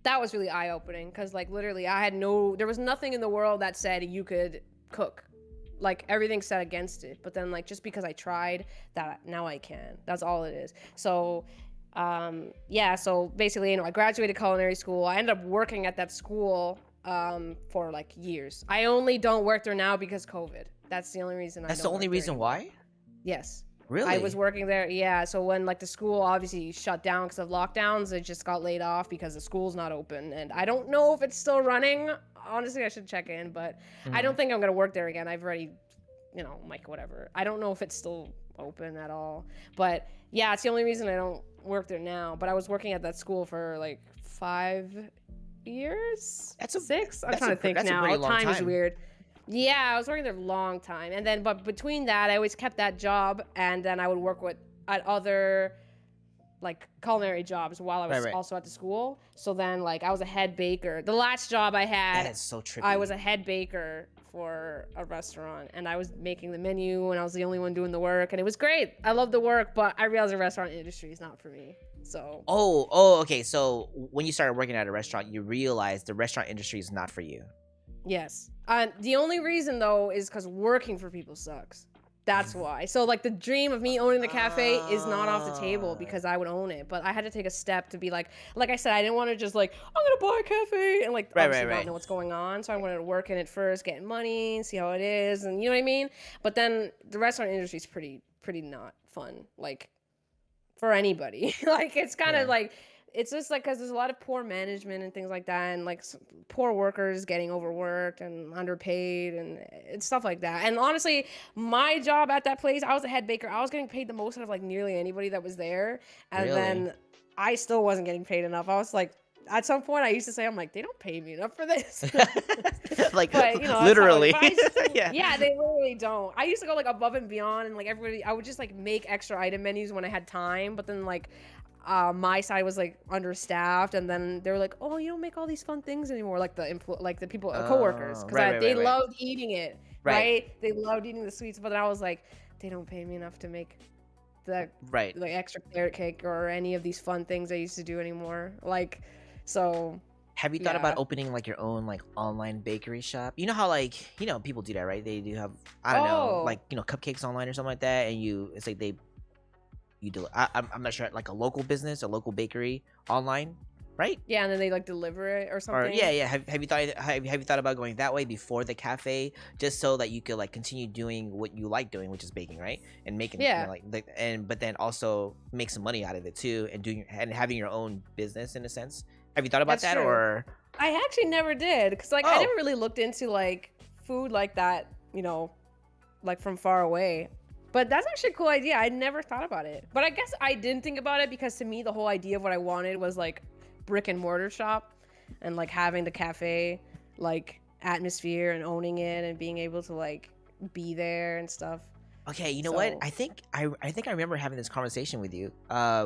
that was really eye-opening, because like literally there was nothing in the world that said you could cook. Like everything said against it. But then like, just because I tried that, now I can. That's all it is. So so basically, you know, I graduated culinary school. I ended up working at that school for like years. I only don't work there now because COVID. That's the only reason. That's the only reason why? Yes. Really? I was working there. Yeah. So when like the school obviously shut down because of lockdowns, it just got laid off because the school's not open. And I don't know if it's still running. Honestly, I should check in, but I don't think I'm going to work there again. I've already, you know, like whatever. I don't know if it's still open at all. But yeah, it's the only reason I don't work there now. But I was working at that school for like 5 years. That's 6. I'm trying to think now. Time is weird. Yeah, I was working there a long time. And then, but between that, I always kept that job. And then I would work at other like culinary jobs while I was also at the school. So then like I was a head baker. The last job I had, that is so trippy. I was a head baker for a restaurant, and I was making the menu, and I was the only one doing the work, and it was great. I love the work, but I realized the restaurant industry is not for me. So okay. So when you started working at a restaurant, you realized the restaurant industry is not for you. Yes. The only reason though is because working for people sucks. That's why. So like the dream of me owning the cafe is not off the table, because I would own it. But I had to take a step to be like I said, I didn't want to just like, I'm going to buy a cafe and like obviously not know what's going on. So I wanted to work in it first, getting money, see how it is. And you know what I mean? But then the restaurant industry is pretty not fun. Like for anybody. Like it's kind of like, it's just like, because there's a lot of poor management and things like that, and like poor workers getting overworked and underpaid and stuff like that. And honestly, my job at that place, I was a head baker. I was getting paid the most out of like nearly anybody that was there. And then I still wasn't getting paid enough. I was like, at some point I used to say, I'm like, they don't pay me enough for this. Like, but, you know, literally. Yeah, they literally don't. I used to go like above and beyond, and like everybody, I would just like make extra item menus when I had time. But then like, my side was like understaffed, and then they were like, "Oh, you don't make all these fun things anymore." Like the people, coworkers, because they loved eating it, right? They loved eating the sweets, but then I was like, they don't pay me enough to make the like extra carrot cake or any of these fun things I used to do anymore. Like, so. Have you thought about opening like your own like online bakery shop? You know how like, you know, people do that, right? They do have, I don't know, like, you know, cupcakes online or something like that, and it's like you do. I'm not sure, like a local business, a local bakery online, right? Yeah, and then they like deliver it or something. Or yeah. Have you thought about going that way before the cafe, just so that you could like continue doing what you like doing, which is baking, right? And making you know, but then also make some money out of it too, and having your own business in a sense. Have you thought about that? True. Or I actually never did, because like I never really looked into like food like that, you know, like from far away. But that's actually a cool idea. I never thought about it. But I guess I didn't think about it because to me, the whole idea of what I wanted was like brick and mortar shop and like having the cafe like atmosphere and owning it and being able to like be there and stuff. Okay, you know what? I think I remember having this conversation with you.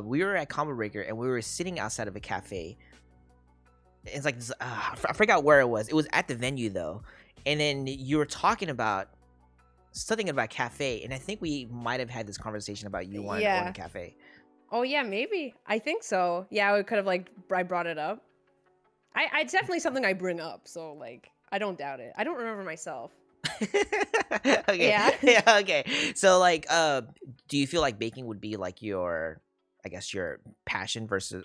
We were at Combo Breaker and we were sitting outside of a cafe. It's like this, I forgot where it was. It was at the venue though. And then you were talking about something about cafe, and I think we might have had this conversation about you wanting to own a cafe. Oh yeah, maybe. I think so. Yeah, I could have like I brought it up. It's definitely something I bring up, so like I don't doubt it. I don't remember myself. Okay. Yeah. Okay. So like, do you feel like baking would be like your, I guess, your passion versus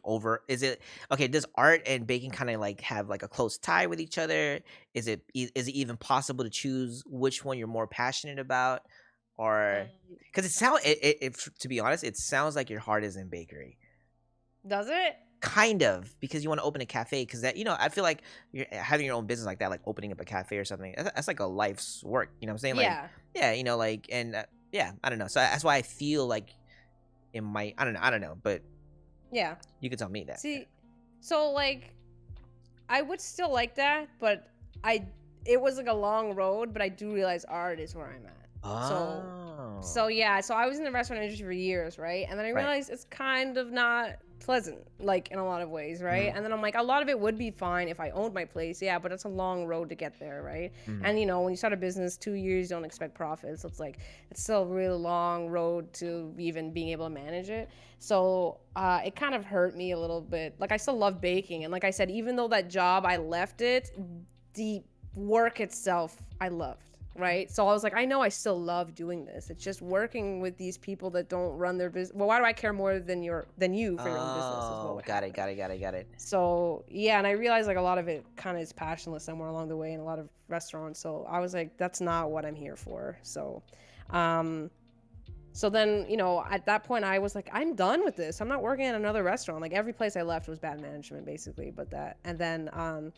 is it okay? Does art and baking kind of like have like a close tie with each other? Is it even possible to choose which one you're more passionate about, or because to be honest, it sounds like your heart is in bakery. Does it? Kind of, because you want to open a cafe, because that, you know, I feel like you're having your own business like that, like opening up a cafe or something. That's like a life's work. You know what I'm saying? Like, yeah. You know, like, and I don't know. So that's why I feel like it might. I don't know, but yeah, you could tell me that. See, so like, I would still like that, but it was like a long road. But I do realize art is where I'm at. Oh. So yeah, so I was in the restaurant industry for years, right? And then I realized it's kind of not pleasant, like in a lot of ways, right? And then I'm like, a lot of it would be fine if I owned my place, yeah, but it's a long road to get there, right? And you know, when you start a business, 2 years, you don't expect profits. So it's like, it's still a really long road to even being able to manage it. So it kind of hurt me a little bit. Like I still love baking. And like I said, even though that job, I left it, the work itself, I loved. Right. So I was like, I know I still love doing this. It's just working with these people that don't run their business. Well, why do I care more than you for your own business? Is what got it. So yeah, and I realized like a lot of it kind of is passionless somewhere along the way in a lot of restaurants. So I was like, that's not what I'm here for. So, so then, you know, at that point I was like, I'm done with this. I'm not working at another restaurant. Like every place I left was bad management basically, but that, and then,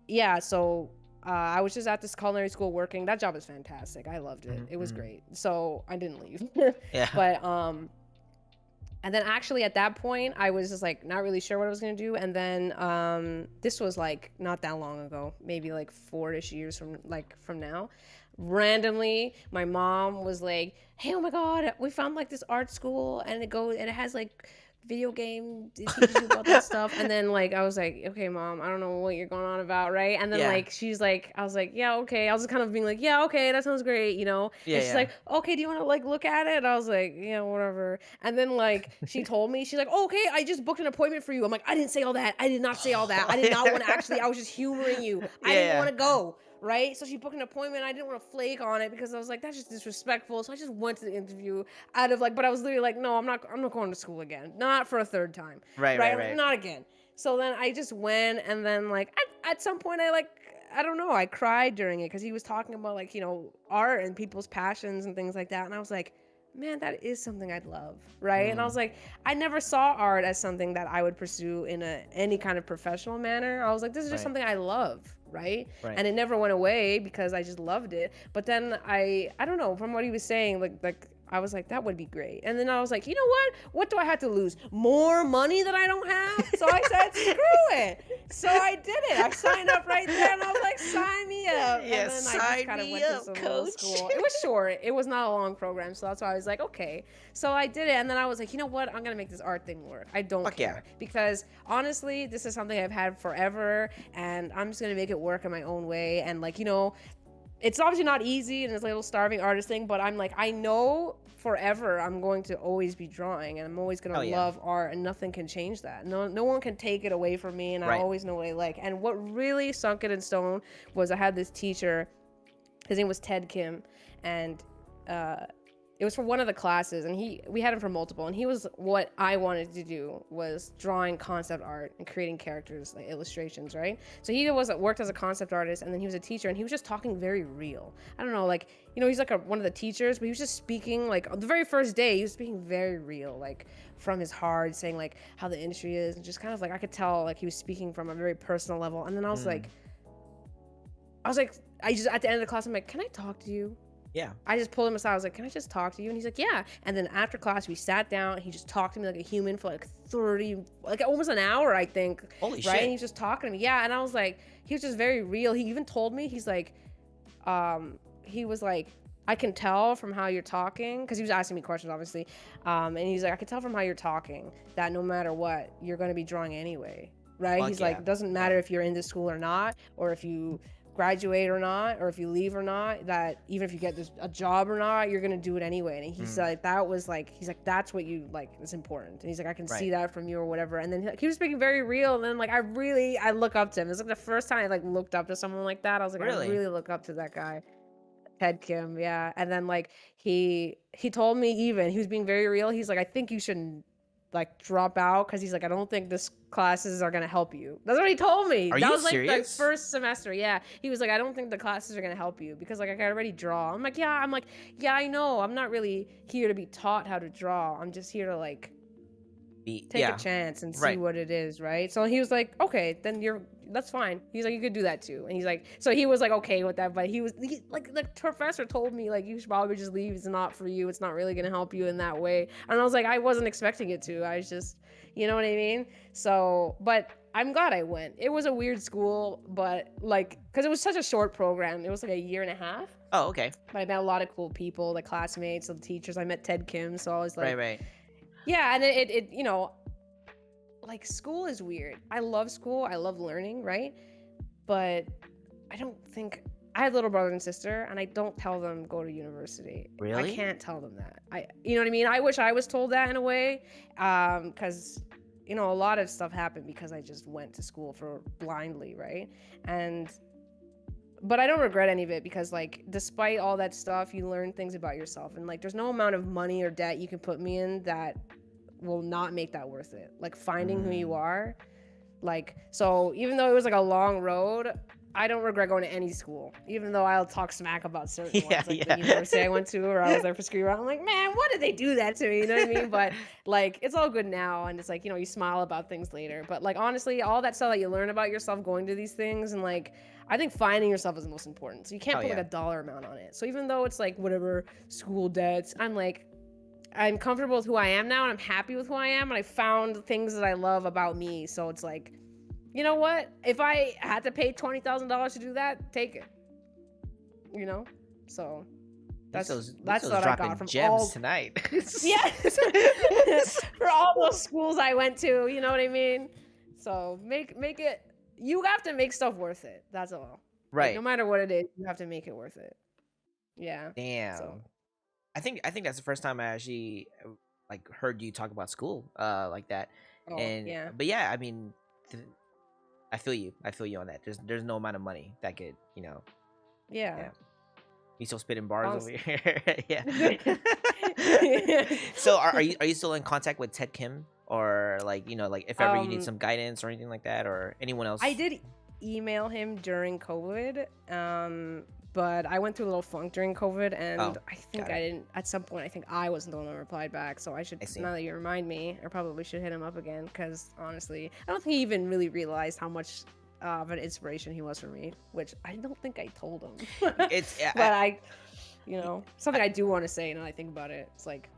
yeah, so I was just at this culinary school working. That job was fantastic. I loved it. It was great. So I didn't leave. Yeah. But and then actually at that point I was just like not really sure what I was gonna do. And then this was like not that long ago, maybe like 4-ish years from now. Randomly, my mom was like, "Hey, oh my God, we found like this art school, and it has like video game, it teaches you about that stuff." And then like I was like, okay mom, I don't know what you're going on about, right? And then like she's like, I was like, yeah, okay. I was just kind of being like, yeah, okay, that sounds great, you know. And she's like, okay, do you want to like look at it? And I was like, yeah, whatever. And then like she told me, she's like, oh, okay, I just booked an appointment for you. I'm like, I didn't say all that. I did not say all that. I did not want to actually, I was just humoring you. I didn't want to go. Right? So she booked an appointment. I didn't want to flake on it because I was like, that's just disrespectful. So I just went to the interview out of like, but I was literally like, no, I'm not going to school again. Not for a third time. Right. Not again. So then I just went, and then like at some point I don't know, I cried during it because he was talking about like, you know, art and people's passions and things like that. And I was like, man, that is something I'd love, right? And I was like, I never saw art as something that I would pursue in any kind of professional manner. I was like, this is just something I love, right? And it never went away because I just loved it. But then I don't know, from what he was saying, like I was like, that would be great. And then I was like, you know what? What do I have to lose? More money that I don't have? So I said, screw it. So I did it. I signed up right there, and I was like, sign me up. Yeah, and then I just kind of went to some little school. It was short. It was not a long program. So that's why I was like, okay. So I did it. And then I was like, you know what? I'm going to make this art thing work. I don't care. Because honestly, this is something I've had forever, and I'm just going to make it work in my own way. And like, you know, it's obviously not easy, and it's like a little starving artist thing, but I'm like, I know forever I'm going to always be drawing, and I'm always going to love art, and nothing can change that. No one can take it away from me, and I always know what I like. And what really sunk it in stone was I had this teacher, his name was Ted Kim, and it was for one of the classes, and we had him for multiple, and he was, what I wanted to do was drawing concept art and creating characters, like illustrations, right? So he worked as a concept artist, and then he was a teacher, and he was just talking very real. I don't know, like, you know, he's like one of the teachers, but he was just speaking, like, on the very first day, he was speaking very real, like, from his heart, saying, like, how the industry is, and just kind of, like, I could tell, like, he was speaking from a very personal level, and then I was like, at the end of the class, I'm like, can I talk to you? Yeah. I just pulled him aside. I was like, can I just talk to you? And he's like, yeah. And then after class, we sat down, and he just talked to me like a human for like 30, like almost an hour, I think. Holy shit. Right? And he's just talking to me. Yeah. And I was like, he was just very real. He even told me, he's like, he was like, I can tell from how you're talking, because he was asking me questions, obviously. And he's like, I can tell from how you're talking that no matter what, you're going to be drawing anyway. Right? He's like, it doesn't matter if you're in this school or not, or if you graduate or not, or if you leave or not, that even if you get a job or not, you're gonna do it anyway. And he's like, he's like, that's what you like, it's important. And he's like, I can see that from you or whatever. And then he was speaking very real, and then like I look up to him. It's like the first time I like looked up to someone like that. I was like, I really look up to that guy, Ted Kim. Yeah. And then like he told me, even he was being very real, he's like, I think you shouldn't like drop out, because he's like, I don't think this classes are gonna help you. That's what he told me. Are that you was like serious? the first semester. Yeah, he was like, I don't think the classes are gonna help you, because like I can already draw. I'm like, yeah, I know. I'm not really here to be taught how to draw. I'm just here to like take a chance and see what it is, right? So he was like, okay, then that's fine. He's like, you could do that too. And he's like, so he was like okay with that, but like the professor told me like, you should probably just leave. It's not for you. It's not really gonna help you in that way. And I was like, I wasn't expecting it to. I was just, you know what I mean? So, but I'm glad I went. It was a weird school, but like, because it was such a short program. It was like a year and a half. Oh, okay. But I met a lot of cool people, the classmates, the teachers. I met Ted Kim, so I was like, Right. yeah, and it you know, like school is weird. I love school. I love learning, right? But I don't think I have little brother and sister, and I don't tell them go to university. Really? I can't tell them that. You know what I mean? I wish I was told that in a way, because you know, a lot of stuff happened because I just went to school for blindly, right? But I don't regret any of it because, like, despite all that stuff, you learn things about yourself, and like, there's no amount of money or debt you can put me in that will not make that worth it. Like, finding who you are, like, so even though it was like a long road, I don't regret going to any school, even though I'll talk smack about certain ones, like the university I went to, or I was there for screw around. I'm like, man, why did they do that to me? You know what I mean? But like, it's all good now, and it's like, you know, you smile about things later. But like, honestly, all that stuff that you learn about yourself going to these things, and like, I think finding yourself is the most important. So you can't put like a dollar amount on it. So even though it's like whatever school debts, I'm like, I'm comfortable with who I am now, and I'm happy with who I am, and I found things that I love about me. So it's like, you know what? If I had to pay $20,000 to do that, take it. You know, so that's what I got from gems all tonight. Yes, for all those schools I went to. You know what I mean? So make it. You have to make stuff worth it. That's all. Right. Like, no matter what it is, you have to make it worth it. Yeah. Damn. So. I think that's the first time I actually like heard you talk about school like that. Oh, and yeah. But yeah, I mean, I feel you on that. There's no amount of money that could, you know. Yeah. You still spitting bars Honestly. over here. Yeah. So are you still in contact with Ted Kim, or like, you know, like if ever you need some guidance or anything like that, or anyone else? I did email him during COVID, but I went through a little funk during COVID, and I think I didn't. At some point, I think I wasn't the one that replied back. So I should. Now that you remind me, I probably should hit him up again, because honestly, I don't think he even really realized how much of an inspiration he was for me, which I don't think I told him. But you know, something I do want to say now that I think about it. It's like,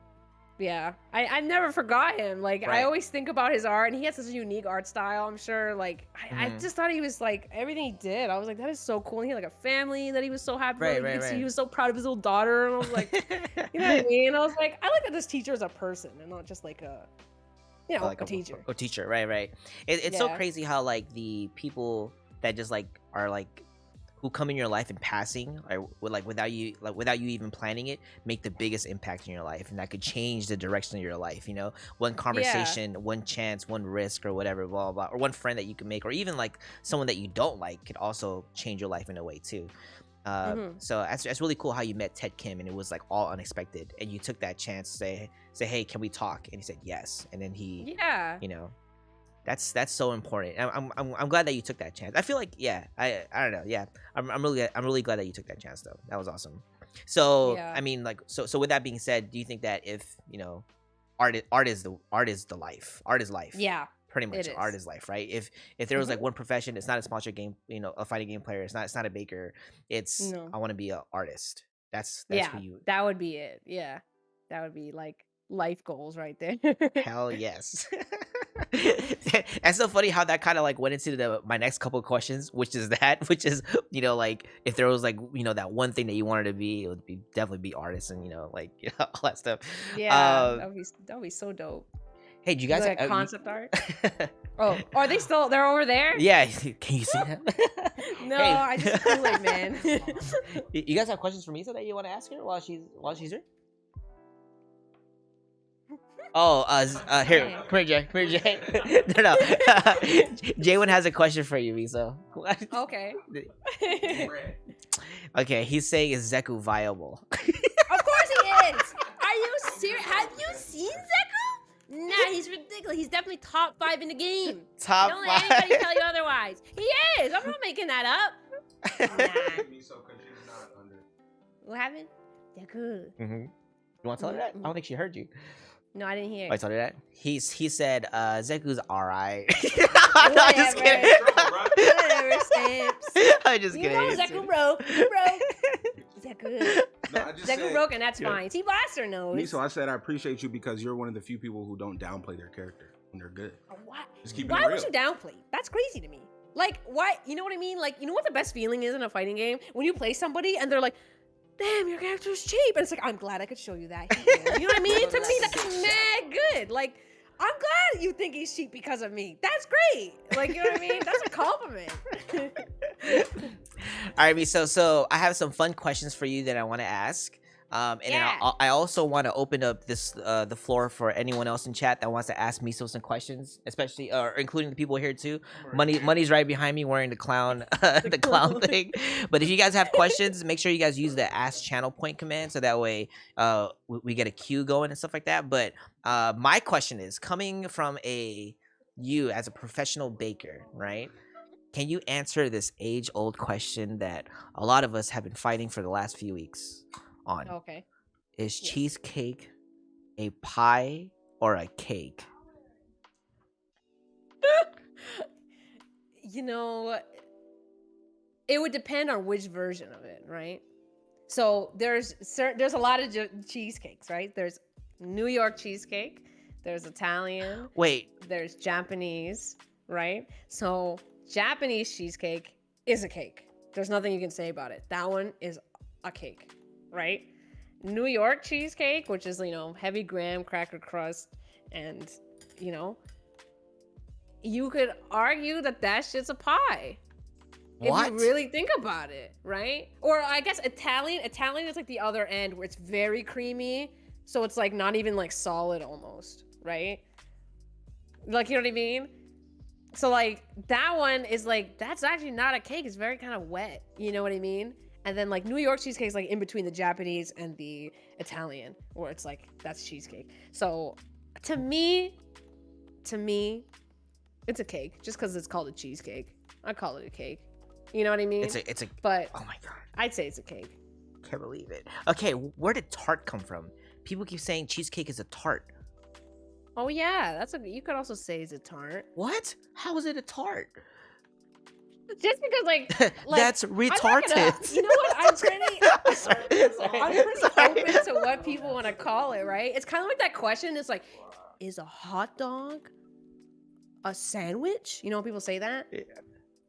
yeah, I never forgot him. Like, I always think about his art, and he has such a unique art style. I'm sure, like, I just thought he was, like, everything he did, I was like, that is so cool. And he had, like, a family that he was so happy with. You could see he was so proud of his little daughter, and I was like, you know what I mean? And I was like, I like that this teacher is a person and not just, like, a, you know, like a teacher. A teacher, right. It's so crazy how, like, the people that just, like, are, like, who come in your life in passing, or without you even planning it, make the biggest impact in your life, and that could change the direction of your life. You know, one conversation, one chance, one risk, or whatever, blah blah, or one friend that you can make, or even like someone that you don't like, could also change your life in a way too. So that's really cool how you met Ted Kim, and it was like all unexpected, and you took that chance to say, hey, can we talk? And he said yes, and then he, you know. That's so important. I'm glad that you took that chance. I feel like, I don't know. Yeah, I'm really glad that you took that chance though. That was awesome. So I mean, like, so with that being said, do you think that if, you know, art is life. Yeah, pretty much. Art is life, right? If there was like one profession, it's not a sponsored game, you know, a fighting game player. It's not a baker. It's I want to be an artist. That's who you. That would be it. Yeah, that would be like life goals right there. Hell yes. That's so funny how that kind of like went into my next couple of questions, which is, you know, like, if there was like, you know, that one thing that you wanted to be, it would definitely be artist, and, you know, like, you know, all that stuff. Yeah, that'd be so dope. Hey, do you guys like concept art? Oh, are they still? They're over there? Yeah, can you see them? No, hey. I just feel like, man. You guys have questions for me, so that you want to ask her while she's here? Oh, here, come here, Jay. No. Jaywan has a question for you, Miso. Okay. Okay, he's saying, is Zeku viable? Of course he is. Are you serious? Have you seen Zeku? Nah, he's ridiculous. He's definitely top 5 in the game. Top 5? Don't let anybody tell you otherwise. He is. I'm not making that up. Nah. What happened? Zeku. You want to tell her that? I don't think she heard you. No, I didn't hear. I told her that. He said Zeku's alright. I'm just kidding. Whatever, Stamps. I'm just kidding. You know Zeku broke. Zeku. No, Zeku broke, and that's fine. T-Blaster knows. Miso, I said I appreciate you because you're one of the few people who don't downplay their character when they're good. What? Just keep it Why real. would you downplay? That's crazy to me. Like, why? You know what I mean? Like, you know what the best feeling is in a fighting game? When you play somebody and they're like, damn, your character's cheap. And it's like, I'm glad I could show you that. You know what I mean? To me, that's mad good. Like, I'm glad you think he's cheap because of me. That's great. Like, you know what I mean? That's a compliment. All right, Mi. So I have some fun questions for you that I want to ask. And then I also want to open up the floor for anyone else in chat that wants to ask Miso some questions, especially including the people here too. Money's right behind me wearing the clown the clown thing. But if you guys have questions, make sure you guys use the ask channel point command so that way we get a queue going and stuff like that. But my question is coming from you as a professional baker, right? Can you answer this age-old question that a lot of us have been fighting for the last few weeks on? Okay. Is cheesecake a pie or a cake? You know, it would depend on which version of it, right? So there's a lot of cheesecakes, right? There's New York cheesecake, there's Italian, there's Japanese, right? So Japanese cheesecake is a cake. There's nothing you can say about it. That one is a cake, right? New York cheesecake, which is, heavy graham cracker crust, and, you could argue that shit's a pie. What? If you really think about it, right? Or I guess Italian is like the other end where it's very creamy, so it's like not even like solid almost, right? Like, you know what I mean? So like that one is like, that's actually not a cake. It's very kind of wet. You know what I mean? And then like New York cheesecake is like in between the Japanese and the Italian, where it's like, that's cheesecake. So to me, it's a cake just because it's called a cheesecake. I call it a cake. You know what I mean? It's a. But oh my god, I'd say it's a cake. Can't believe it. Okay, where did tart come from? People keep saying cheesecake is a tart. Oh yeah, you could also say it's a tart. What? How is it a tart? Just because like that's retarded. You know what? I'm pretty open to what people want to call it, right? It's kind of like that question. It's like, is a hot dog a sandwich? You know when people say that? Yeah.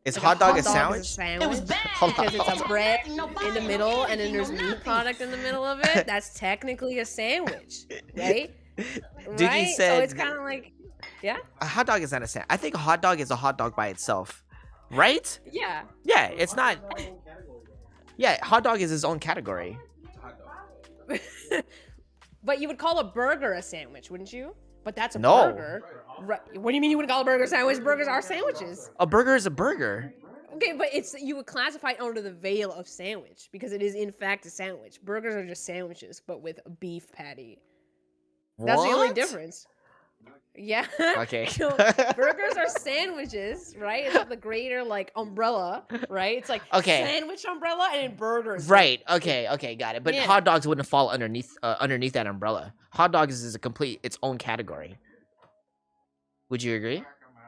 Is like hot dog a sandwich? sandwich? It was bad because it's a bread in the middle and then there's meat product in the middle of it. That's technically a sandwich, right? Dude, you said so it's kind of like, yeah. A hot dog is not a sandwich. I think a hot dog is a hot dog by itself, right? Yeah. Yeah, it's not. Yeah, hot dog is his own category. But you would call a burger a sandwich, wouldn't you? But that's a burger. Right. What do you mean you wouldn't call a burger a sandwich? Burgers are sandwiches. A burger is a burger. Okay, but you would classify it under the veil of sandwich because it is in fact a sandwich. Burgers are just sandwiches, but with a beef patty. That's the only difference. Yeah. Okay. Burgers are sandwiches, right? It's like the greater like umbrella, right? It's like sandwich umbrella and then burgers. Right. Okay. Got it. But hot dogs wouldn't fall underneath that umbrella. Hot dogs is its own category. Would you agree?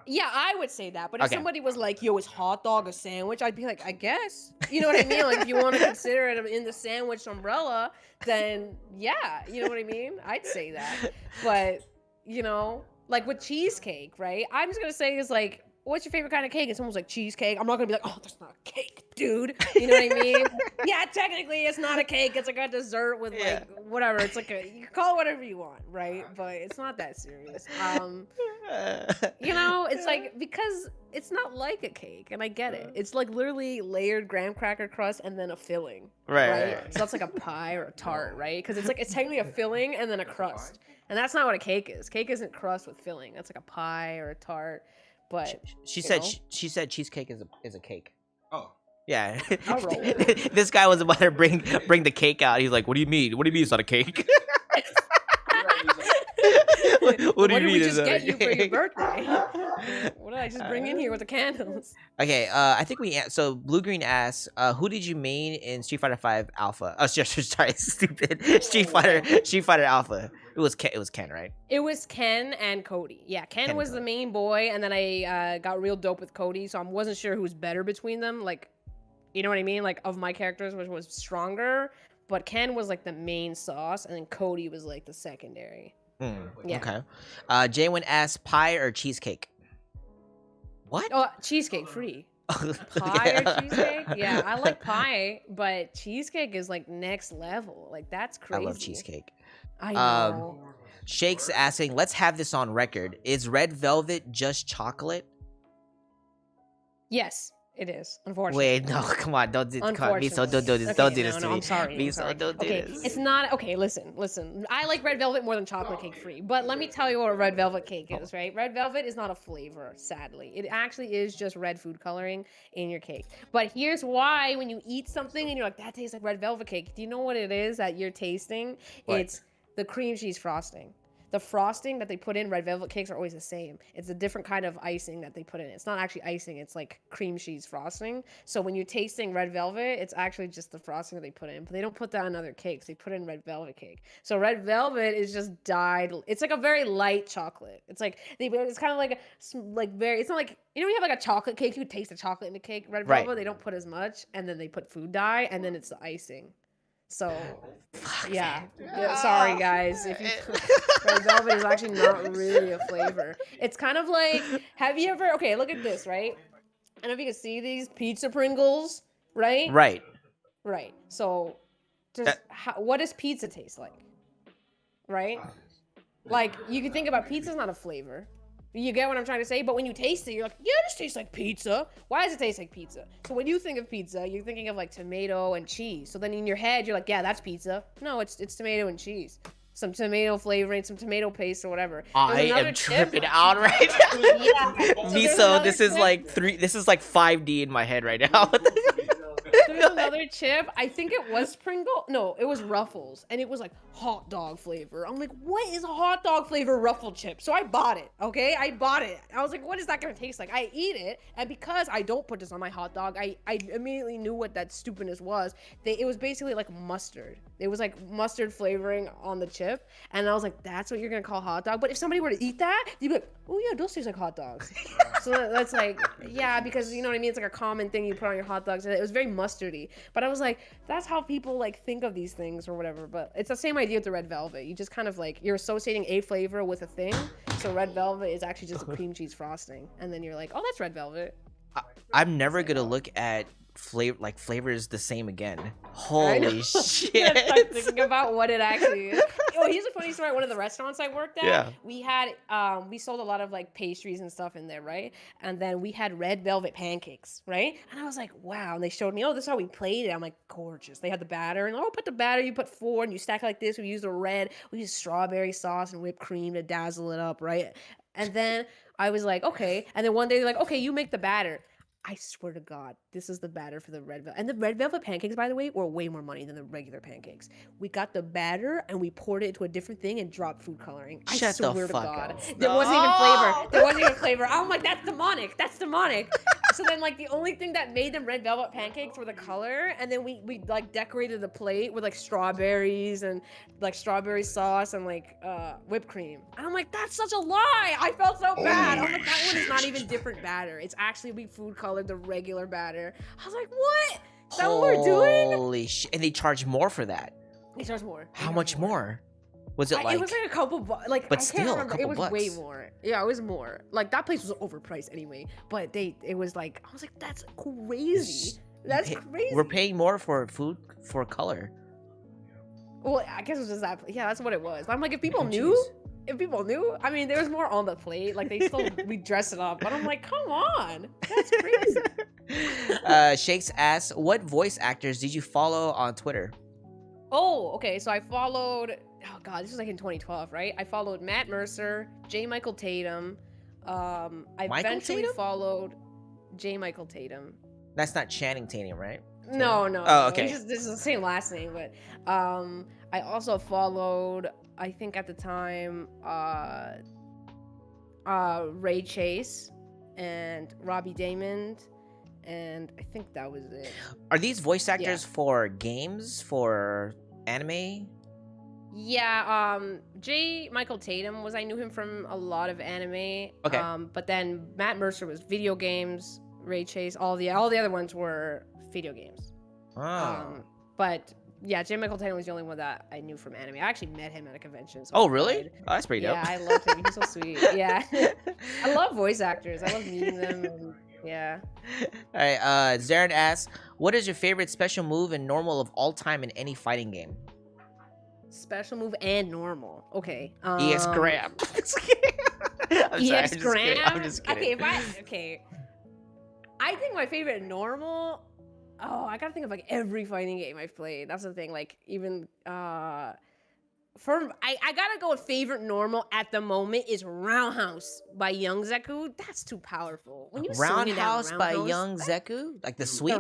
Yeah, I would say that. But if somebody was like, yo, is hot dog a sandwich? I'd be like, I guess. You know what I mean? Like, if you want to consider it in the sandwich umbrella, then yeah, you know what I mean? I'd say that. But, like with cheesecake, right? I'm just going to say is like, what's your favorite kind of cake? And someone's like, cheesecake. I'm not going to be like, oh, that's not a cake, dude. You know what I mean? Yeah, technically it's not a cake. It's like a dessert with like, whatever. It's like you can call it whatever you want, right? But it's not that serious. It's like, because it's not like a cake, and I get it. It's like literally layered graham cracker crust and then a filling, right? So that's like a pie or a tart, right? Because it's technically a filling and then a crust. And that's not what a cake is. Cake isn't crust with filling. That's like a pie or a tart. But she said cheesecake is a cake. Oh. Yeah. I'll roll with it. This guy was about to bring the cake out. He's like, "What do you mean? What do you mean it's not a cake?" What do you mean? What did we just get you for your birthday? What did I just bring in here with the candles? Okay, I think so Blue Green asks, who did you main in Street Fighter 5 Alpha? Oh, sorry, stupid. Street Fighter Alpha. It was Ken, right? It was Ken and Cody. Yeah, Ken was the main boy, and then I got real dope with Cody, so I wasn't sure who was better between them. Like, you know what I mean? Like, of my characters, which was stronger, but Ken was like the main sauce, and then Cody was like the secondary. Yeah. Okay. Jaywin asks, pie or cheesecake? What? Oh, cheesecake free. Pie or cheesecake? Yeah, I like pie, but cheesecake is like next level. Like that's I crazy. love cheesecake. I know. Shake's asking, let's have this on record. Is red velvet just chocolate? Yes, it is. Unfortunately. Wait, no, come on, don't do Miso, don't do this, Okay, don't do this to no, me. I'm sorry. Miso, don't do Okay, this. it's not okay. Listen. I like red velvet more than chocolate cake free. But let me tell you what a red velvet cake is, right? Red velvet is not a flavor, sadly. It actually is just red food coloring in your cake. But here's why: when you eat something and you're like, that tastes like red velvet cake. Do you know what it is that you're tasting? What? It's the cream cheese frosting. The frosting that they put in red velvet cakes are always the same. It's a different kind of icing that they put in. It's not actually icing, it's like cream cheese frosting. So when you're tasting red velvet, it's actually just the frosting that they put in. But they don't put that in other cakes. They put in red velvet cake. So red velvet is just dyed. It's like a very light chocolate. It's like it's kind of like very. It's not like, you know, you have like a chocolate cake. You taste the chocolate in the cake. Red velvet, Right. they don't put as much, and then they put food dye, and then it's the icing. So, Fuck, yeah. man. Sorry, guys. If you red velvet is actually not really a flavor. It's kind of like, have you ever? Okay, look at this, right? I don't know if you can see these pizza Pringles, right? Right. Right. So, just what does pizza taste like? Right? Like you can think about pizza's not a flavor. You get what I'm trying to say? But when you taste it, you're like, yeah, this tastes like pizza. Why does it taste like pizza? So when you think of pizza, you're thinking of like tomato and cheese. So then in your head, you're like, yeah, that's pizza. No, it's tomato and cheese. Some tomato flavoring, some tomato paste or whatever. I am tripping out right now. Yeah. Miso, this is like 5D in my head right now. There's another chip. I think it was Pringle. No, it was Ruffles. And it was like hot dog flavor. I'm like, what is a hot dog flavor Ruffle chip? So I bought it, okay? I bought it. I was like, what is that going to taste like? I eat it. And because I don't put this on my hot dog, I immediately knew what that stupidness was. It was basically like mustard. It was like mustard flavoring on the chip. And I was like, that's what you're going to call hot dog? But if somebody were to eat that, you'd be like, oh yeah, those taste like hot dogs. So that's like, yeah, because you know what I mean? It's like a common thing you put on your hot dogs. And it was very mustardy. But I was like, that's how people like think of these things or whatever. But it's the same idea with the red velvet. You just kind of like, you're associating a flavor with a thing. So red velvet is actually just a cream cheese frosting. And then you're like, oh, that's red velvet. I'm never going to look at flavors the same again. Holy shit. Like thinking about what it actually is. Oh, here's a funny story. At one of the restaurants I worked at, Yeah. we had we sold a lot of like pastries and stuff in there, right? And then we had red velvet pancakes, right? And I was like, wow. And they showed me, oh, this is how we played it. I'm like, gorgeous. They had the batter, and put the batter, you put 4 and you stack it like this. We used the red, we used strawberry sauce and whipped cream to dazzle it up, right? And then I was like, okay. And then one day they're like, okay, you make the batter. I swear to God, this is the batter for the red velvet. And the red velvet pancakes, by the way, were way more money than the regular pancakes. We got the batter and we poured it into a different thing and dropped food coloring. I swear to God. There wasn't even flavor. There wasn't even flavor. I'm like, that's demonic. That's demonic. So then, like, the only thing that made them red velvet pancakes were the color. And then we like decorated the plate with like strawberries and like strawberry sauce and like whipped cream. And I'm like, that's such a lie. I felt so bad. I'm like, that one is not even different batter. It's actually we food colored the regular batter. I was like, what? Is that what we're doing? Holy shit. And they charge more for that. They charge more. How much more? Was it like... It was like a couple like, but I still, can't remember. a couple It was bucks. way more. Yeah, it was more. Like, that place was overpriced anyway. But it was like, I was like, that's crazy. That's crazy. We're paying more for food for color. Well, I guess it was just that. Yeah, that's what it was. But I'm like, if people knew, I mean, there was more on the plate. Like, they still, we dress it up. But I'm like, come on. That's crazy. Shakes asks, what voice actors did you follow on Twitter? Oh, okay. So I followed, oh God, this was like in 2012, right? I followed Matt Mercer, J. Michael Tatum. I eventually followed J. Michael Tatum. That's not Channing Tatum, right? No. Oh, okay. This is the same last name, but I also followed, I think at the time, Ray Chase and Robbie Damon, and I think that was it. Are these voice actors for games, for anime? Yeah, J. Michael Tatum I knew him from a lot of anime. Okay. But then Matt Mercer was video games. Ray Chase, all the other ones were video games. Oh. But yeah, J. Michael Tatum was the only one that I knew from anime. I actually met him at a convention. So Oh, really? Oh, that's pretty dope. Yeah, I loved him. He's so sweet. Yeah. I love voice actors. I love meeting them. And Yeah. All right. Zarin asks, "What is your favorite special move and normal of all time in any fighting game?" Special move and normal. Okay. EX grab. I'm sorry. EX I'm just grab. kidding. I'm just kidding. Okay. I think my favorite normal. Oh, I gotta think of like every fighting game I've played. That's the thing. Like even I gotta go with favorite normal at the moment is Roundhouse by Young Zeku. That's too powerful. When you swing it down Roundhouse by Young Zeku, like the sweep.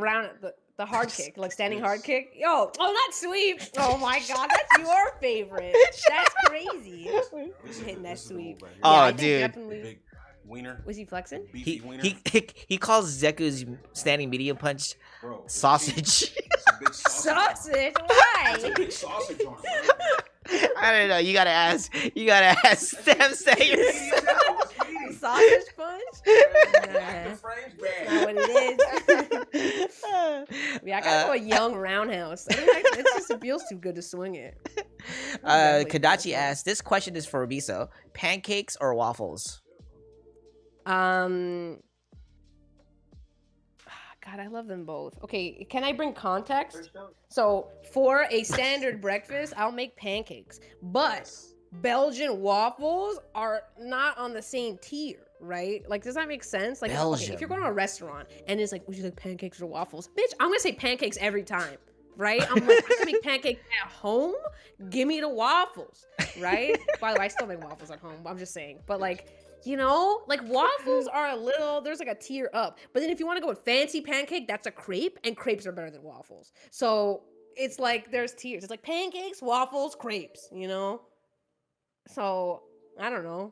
The hard kick, like standing hard kick. Yo, that sweep. Oh my god, that's your favorite. That's crazy. Hitting that sweep. Oh, Yeah, dude. Definitely. Big wiener. Was he flexing? Beefy wiener. He calls Zeku's standing medium punch Bro, sausage. That's a big sausage. Sausage? That's a Why? big sausage on I don't know. You gotta ask Stem Sayers. Sausage punch? Nah, That's not what it is. Yeah, I gotta go a young roundhouse. I think it feels too good to swing it. Kadachi asks, "This question is for Robiso. Pancakes or waffles?" God, I love them both. Okay, can I bring context? So for a standard breakfast, I'll make pancakes, but Belgian waffles are not on the same tier, right? Like, does that make sense? Like, okay, if you're going to a restaurant and it's like, would you like pancakes or waffles? Bitch, I'm gonna say pancakes every time, right? I'm like, I can make pancakes at home. Give me the waffles, right? By the way, I still make waffles at home. I'm just saying, but like, you know, like waffles are there's like a tier up. But then if you want to go with fancy pancake, that's a crepe, and crepes are better than waffles. So it's like there's tiers. It's like pancakes, waffles, crepes, you know? So I don't know.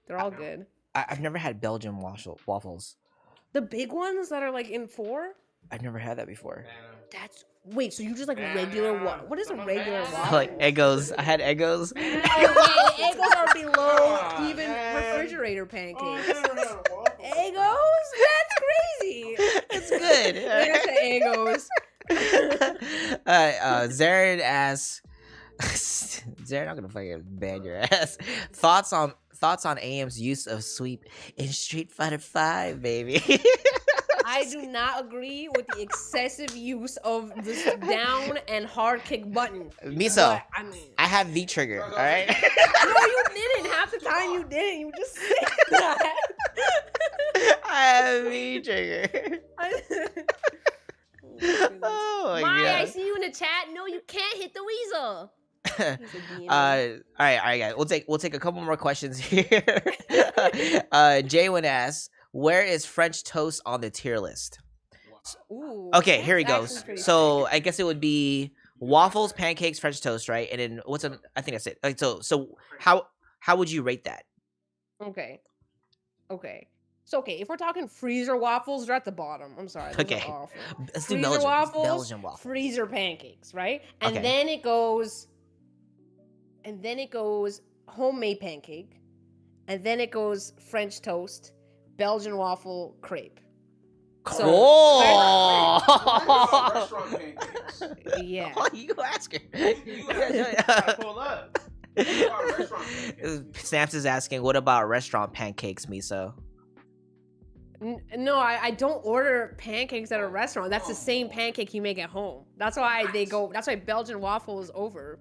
They're all good. I've never had Belgian waffles. The big ones that are like in 4? I've never had that before. Wait, so you just like regular what is a regular waffle? Like Eggos. I had Eggos. Oh, yeah, Eggos are below even refrigerator pancakes. Eggos? That's crazy. It's good. Eggos. Zarin asks, Zarin, I'm gonna fucking ban your ass. Thoughts on AM's use of sweep in Street Fighter 5, baby. I do not agree with the excessive use of this down and hard kick button. Miso, I mean, I have V trigger, all right? No, you didn't. Half the time you didn't. You just said that. I have V trigger. Oh my Maya, god. I see you in the chat. No, you can't hit the weasel. All right, guys. We'll take a couple more questions here. Jaywin asks, "Where is French toast on the tier list?" Ooh, Okay, here he that's goes. actually pretty So I guess it would be waffles, pancakes, French toast, right? And then I think that's it. Like so how would you rate that? Okay. So if we're talking freezer waffles, they're at the bottom. I'm sorry. Those are Okay. awful. Let's do Freezer waffles, Belgian waffles. freezer pancakes, right? And Okay. then it goes homemade pancake, and then it goes French toast, Belgian waffle, crepe. Cool. Restaurant pancakes. Yeah. Oh, you go ask her. You gotta pull up. What about restaurant pancakes? Snaps is asking, "What about restaurant pancakes, Miso?" No, I don't order pancakes at a restaurant. That's the same pancake you make at home. That's why that's why Belgian waffle is over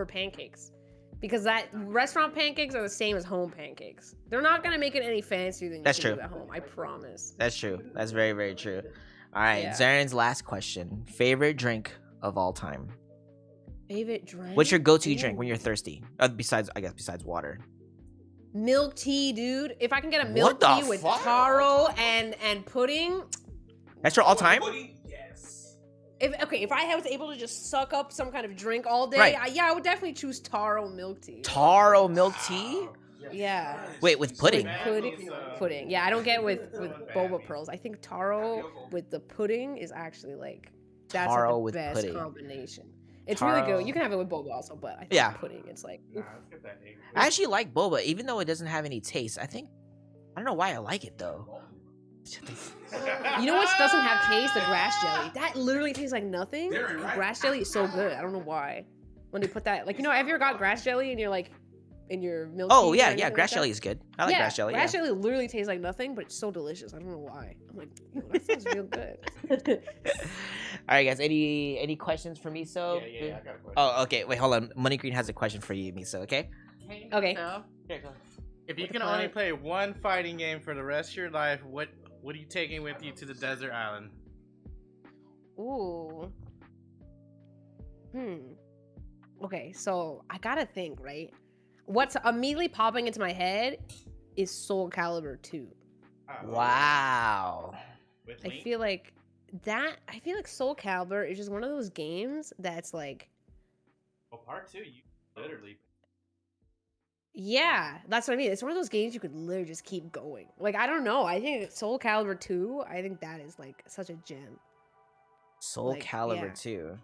pancakes. Because that restaurant pancakes are the same as home pancakes. They're not gonna make it any fancier than you That's can true. do at home. I promise. That's true. That's very, very true. All right, Yeah. Zaren's last question: favorite drink of all time? Favorite drink? What's your go-to drink Ooh. when you're thirsty? Besides water. Milk tea, dude. If I can get a What milk the tea with fuck? taro and pudding. That's your all-time. Yes. If I was able to just suck up some kind of drink all day, Right. I would definitely choose taro milk tea. Taro milk tea. Yeah. Wait, with pudding. Pudding. Yeah, I don't get with boba pearls. I think taro with the pudding is actually like that's Taro like the with best pudding. combination. It's Taro. really good. You can have it with boba also, but I think Yeah. pudding, it's like oof. I actually like boba, even though it doesn't have any taste. I don't know why I like it though. You know what doesn't have taste? The grass jelly. That literally tastes like nothing. Very right. Grass jelly is so good. I don't know why. When they put that, like, have you ever got grass jelly and you're like, milk Oh tea or yeah, anything grass like jelly that? is good. I like Yeah, grass jelly. grass jelly literally tastes like nothing, but it's so delicious. I don't know why. I'm like, "Ew, that sounds real good." All right, guys. Any questions for Miso? Yeah, I got a question. Oh, okay. Wait, hold on. Money Green has a question for you, Miso. Okay. Okay. So, Here, go. if you What can the only fuck? play one fighting game for the rest of your life, what are you taking with you to the desert island? Ooh. Okay, so I gotta think, right? What's immediately popping into my head is Soul Calibur 2. Wow. With I Link? feel like Soul Calibur is just one of those games that's like, Well, part 2, you literally. yeah, that's what I mean. It's one of those games you could literally just keep going. Like, I don't know. I think Soul Calibur 2, I think that is like such a gem. Soul Like, Calibur yeah. 2.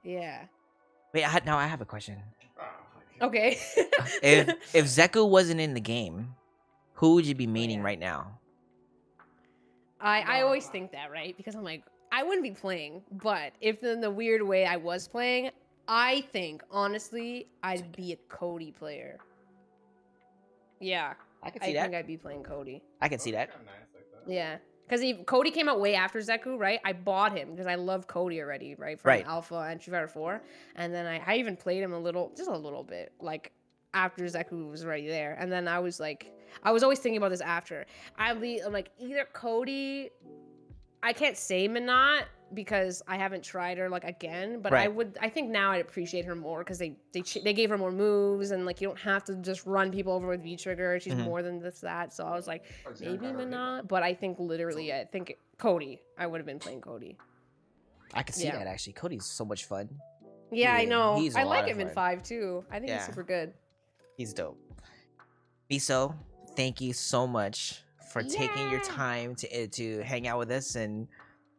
Yeah. Wait, now I have a question. Okay. If Zeku wasn't in the game, who would you be meeting yeah. right now? I always think that, right? Because I'm like, I wouldn't be playing, but if in the weird way I was playing, I think honestly I'd be a Cody player. Yeah, I can I see think that. I'd be playing Cody. I can see that. Yeah, because Cody came out way after Zeku, right? I bought him because I love Cody already, right? From Right. Alpha and Street Fighter 4, and then I even played him just a little bit, like after Zeku was already there, and then I was always thinking about this after. I'm like either Cody. I can't say Minot because I haven't tried her like again, but Right. I think now I'd appreciate her more because they gave her more moves and like you don't have to just run people over with V trigger. She's more than this that. So I was like maybe Minot, but I think literally I think Cody. I would have been playing Cody. I can see Yeah. that actually. Cody's so much fun. Yeah, I know. he's a I lot like of him in fun. 5 too. I think Yeah. he's super good. He's dope. Miso, thank you so much for taking your Yeah. time to hang out with us and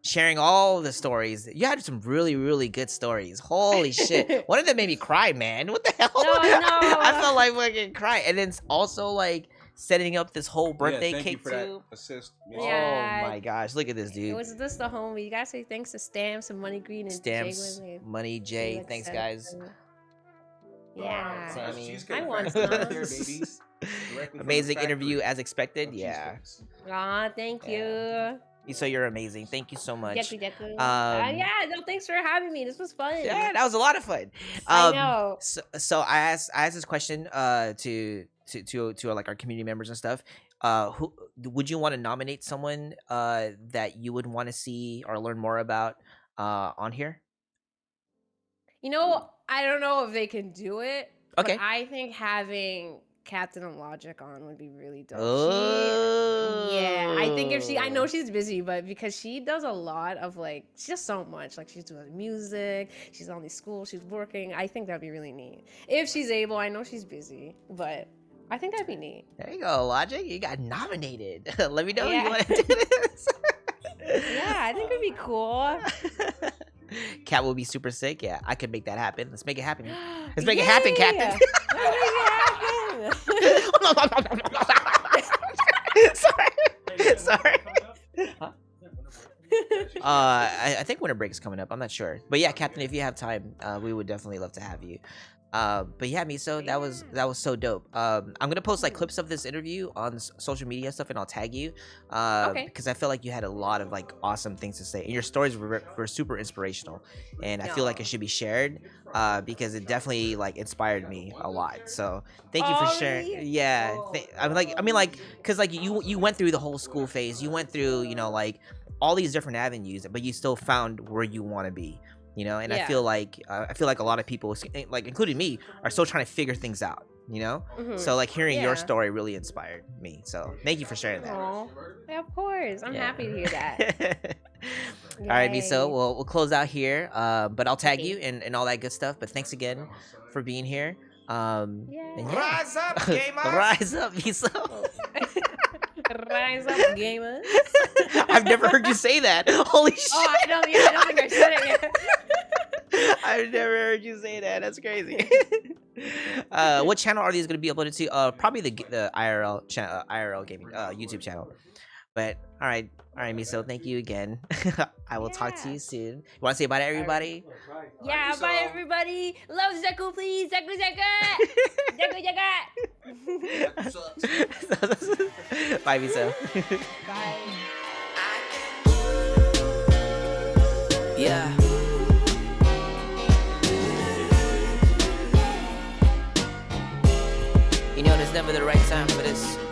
sharing all the stories. You had some really, really good stories. Holy shit. One of them made me cry, man. What the hell? No, I felt like fucking cry. And then it's also like setting up this whole birthday thank you cake for too. that assist. Yeah. Oh my gosh. Look at this It dude. was just the homie. You gotta say thanks to Stamps and Money Green and Stamps, Jay Winley. Money, They, Jay. like, Thanks, said guys. it. Yeah. Sammy. Cheesecake I want Factory some. here, babies. Directly from Amazing the interview factory as expected. of Yeah. cheesecakes. Aw, thank you. So you're amazing. Thank you so much. Yaku. Um, Yeah, no, thanks for having me. This was fun. Yeah, that was a lot of fun. I know. So I asked this question to like our community members and stuff. Who would you want to nominate someone that you would want to see or learn more about on here? You know, I don't know if they can do it. Okay. But I think having Captain and Logic on would be really dope. Yeah, I think I know she's busy, but because she does a lot of like, she does so much. Like she's doing music, she's on these schools, she's working. I think that'd be really neat. If she's able, I know she's busy, but I think that'd be neat. There you go, Logic. You got nominated. Let me know if you Yeah. want to do this. Yeah, I think it'd be cool. Cat will be super sick. Yeah, I could make that happen. Let's make it happen. Let's make it happen, Captain. Let's make it happen. Sorry. Huh? I think winter break is coming up. I'm not sure, but yeah, Captain, if you have time, we would definitely love to have you. But yeah, Miso, that was so dope. I'm gonna post like clips of this interview on social media and stuff, and I'll tag you. Okay. Because I feel like you had a lot of like awesome things to say, and your stories were super inspirational, and I feel like it should be shared. Because it definitely like inspired me a lot. So thank you for sharing. Really? Yeah, I mean like, cause like you went through the whole school phase. You went through like all these different avenues, but you still found where you want to be. And Yeah. I feel like a lot of people, like including me, are still trying to figure things out. Mhm. So like hearing your Yeah. story really inspired me. So thank you for sharing that. Aw. Yeah, of course. I'm Yeah. happy to hear that. All right, Miso, Yay. we'll close out here. But I'll tag Okay. you and all that good stuff. But thanks again for being here. And Yeah. yeah. Rise up, gamers! Rise up, Miso. Rise up, gamers. I've never heard you say that. Holy shit. Oh, I don't think I said it yet. I've never heard you say that. That's crazy. What channel are these going to be uploaded to? Probably the IRL channel, IRL gaming YouTube channel. But all right, Miso, thank you again. I will talk to you soon. You want to say bye to everybody? Yeah, bye everybody. Love Zeku, please. Zeku, Zeku. Bye, Miso. Bye. Yeah. You know, there's never the right time for this.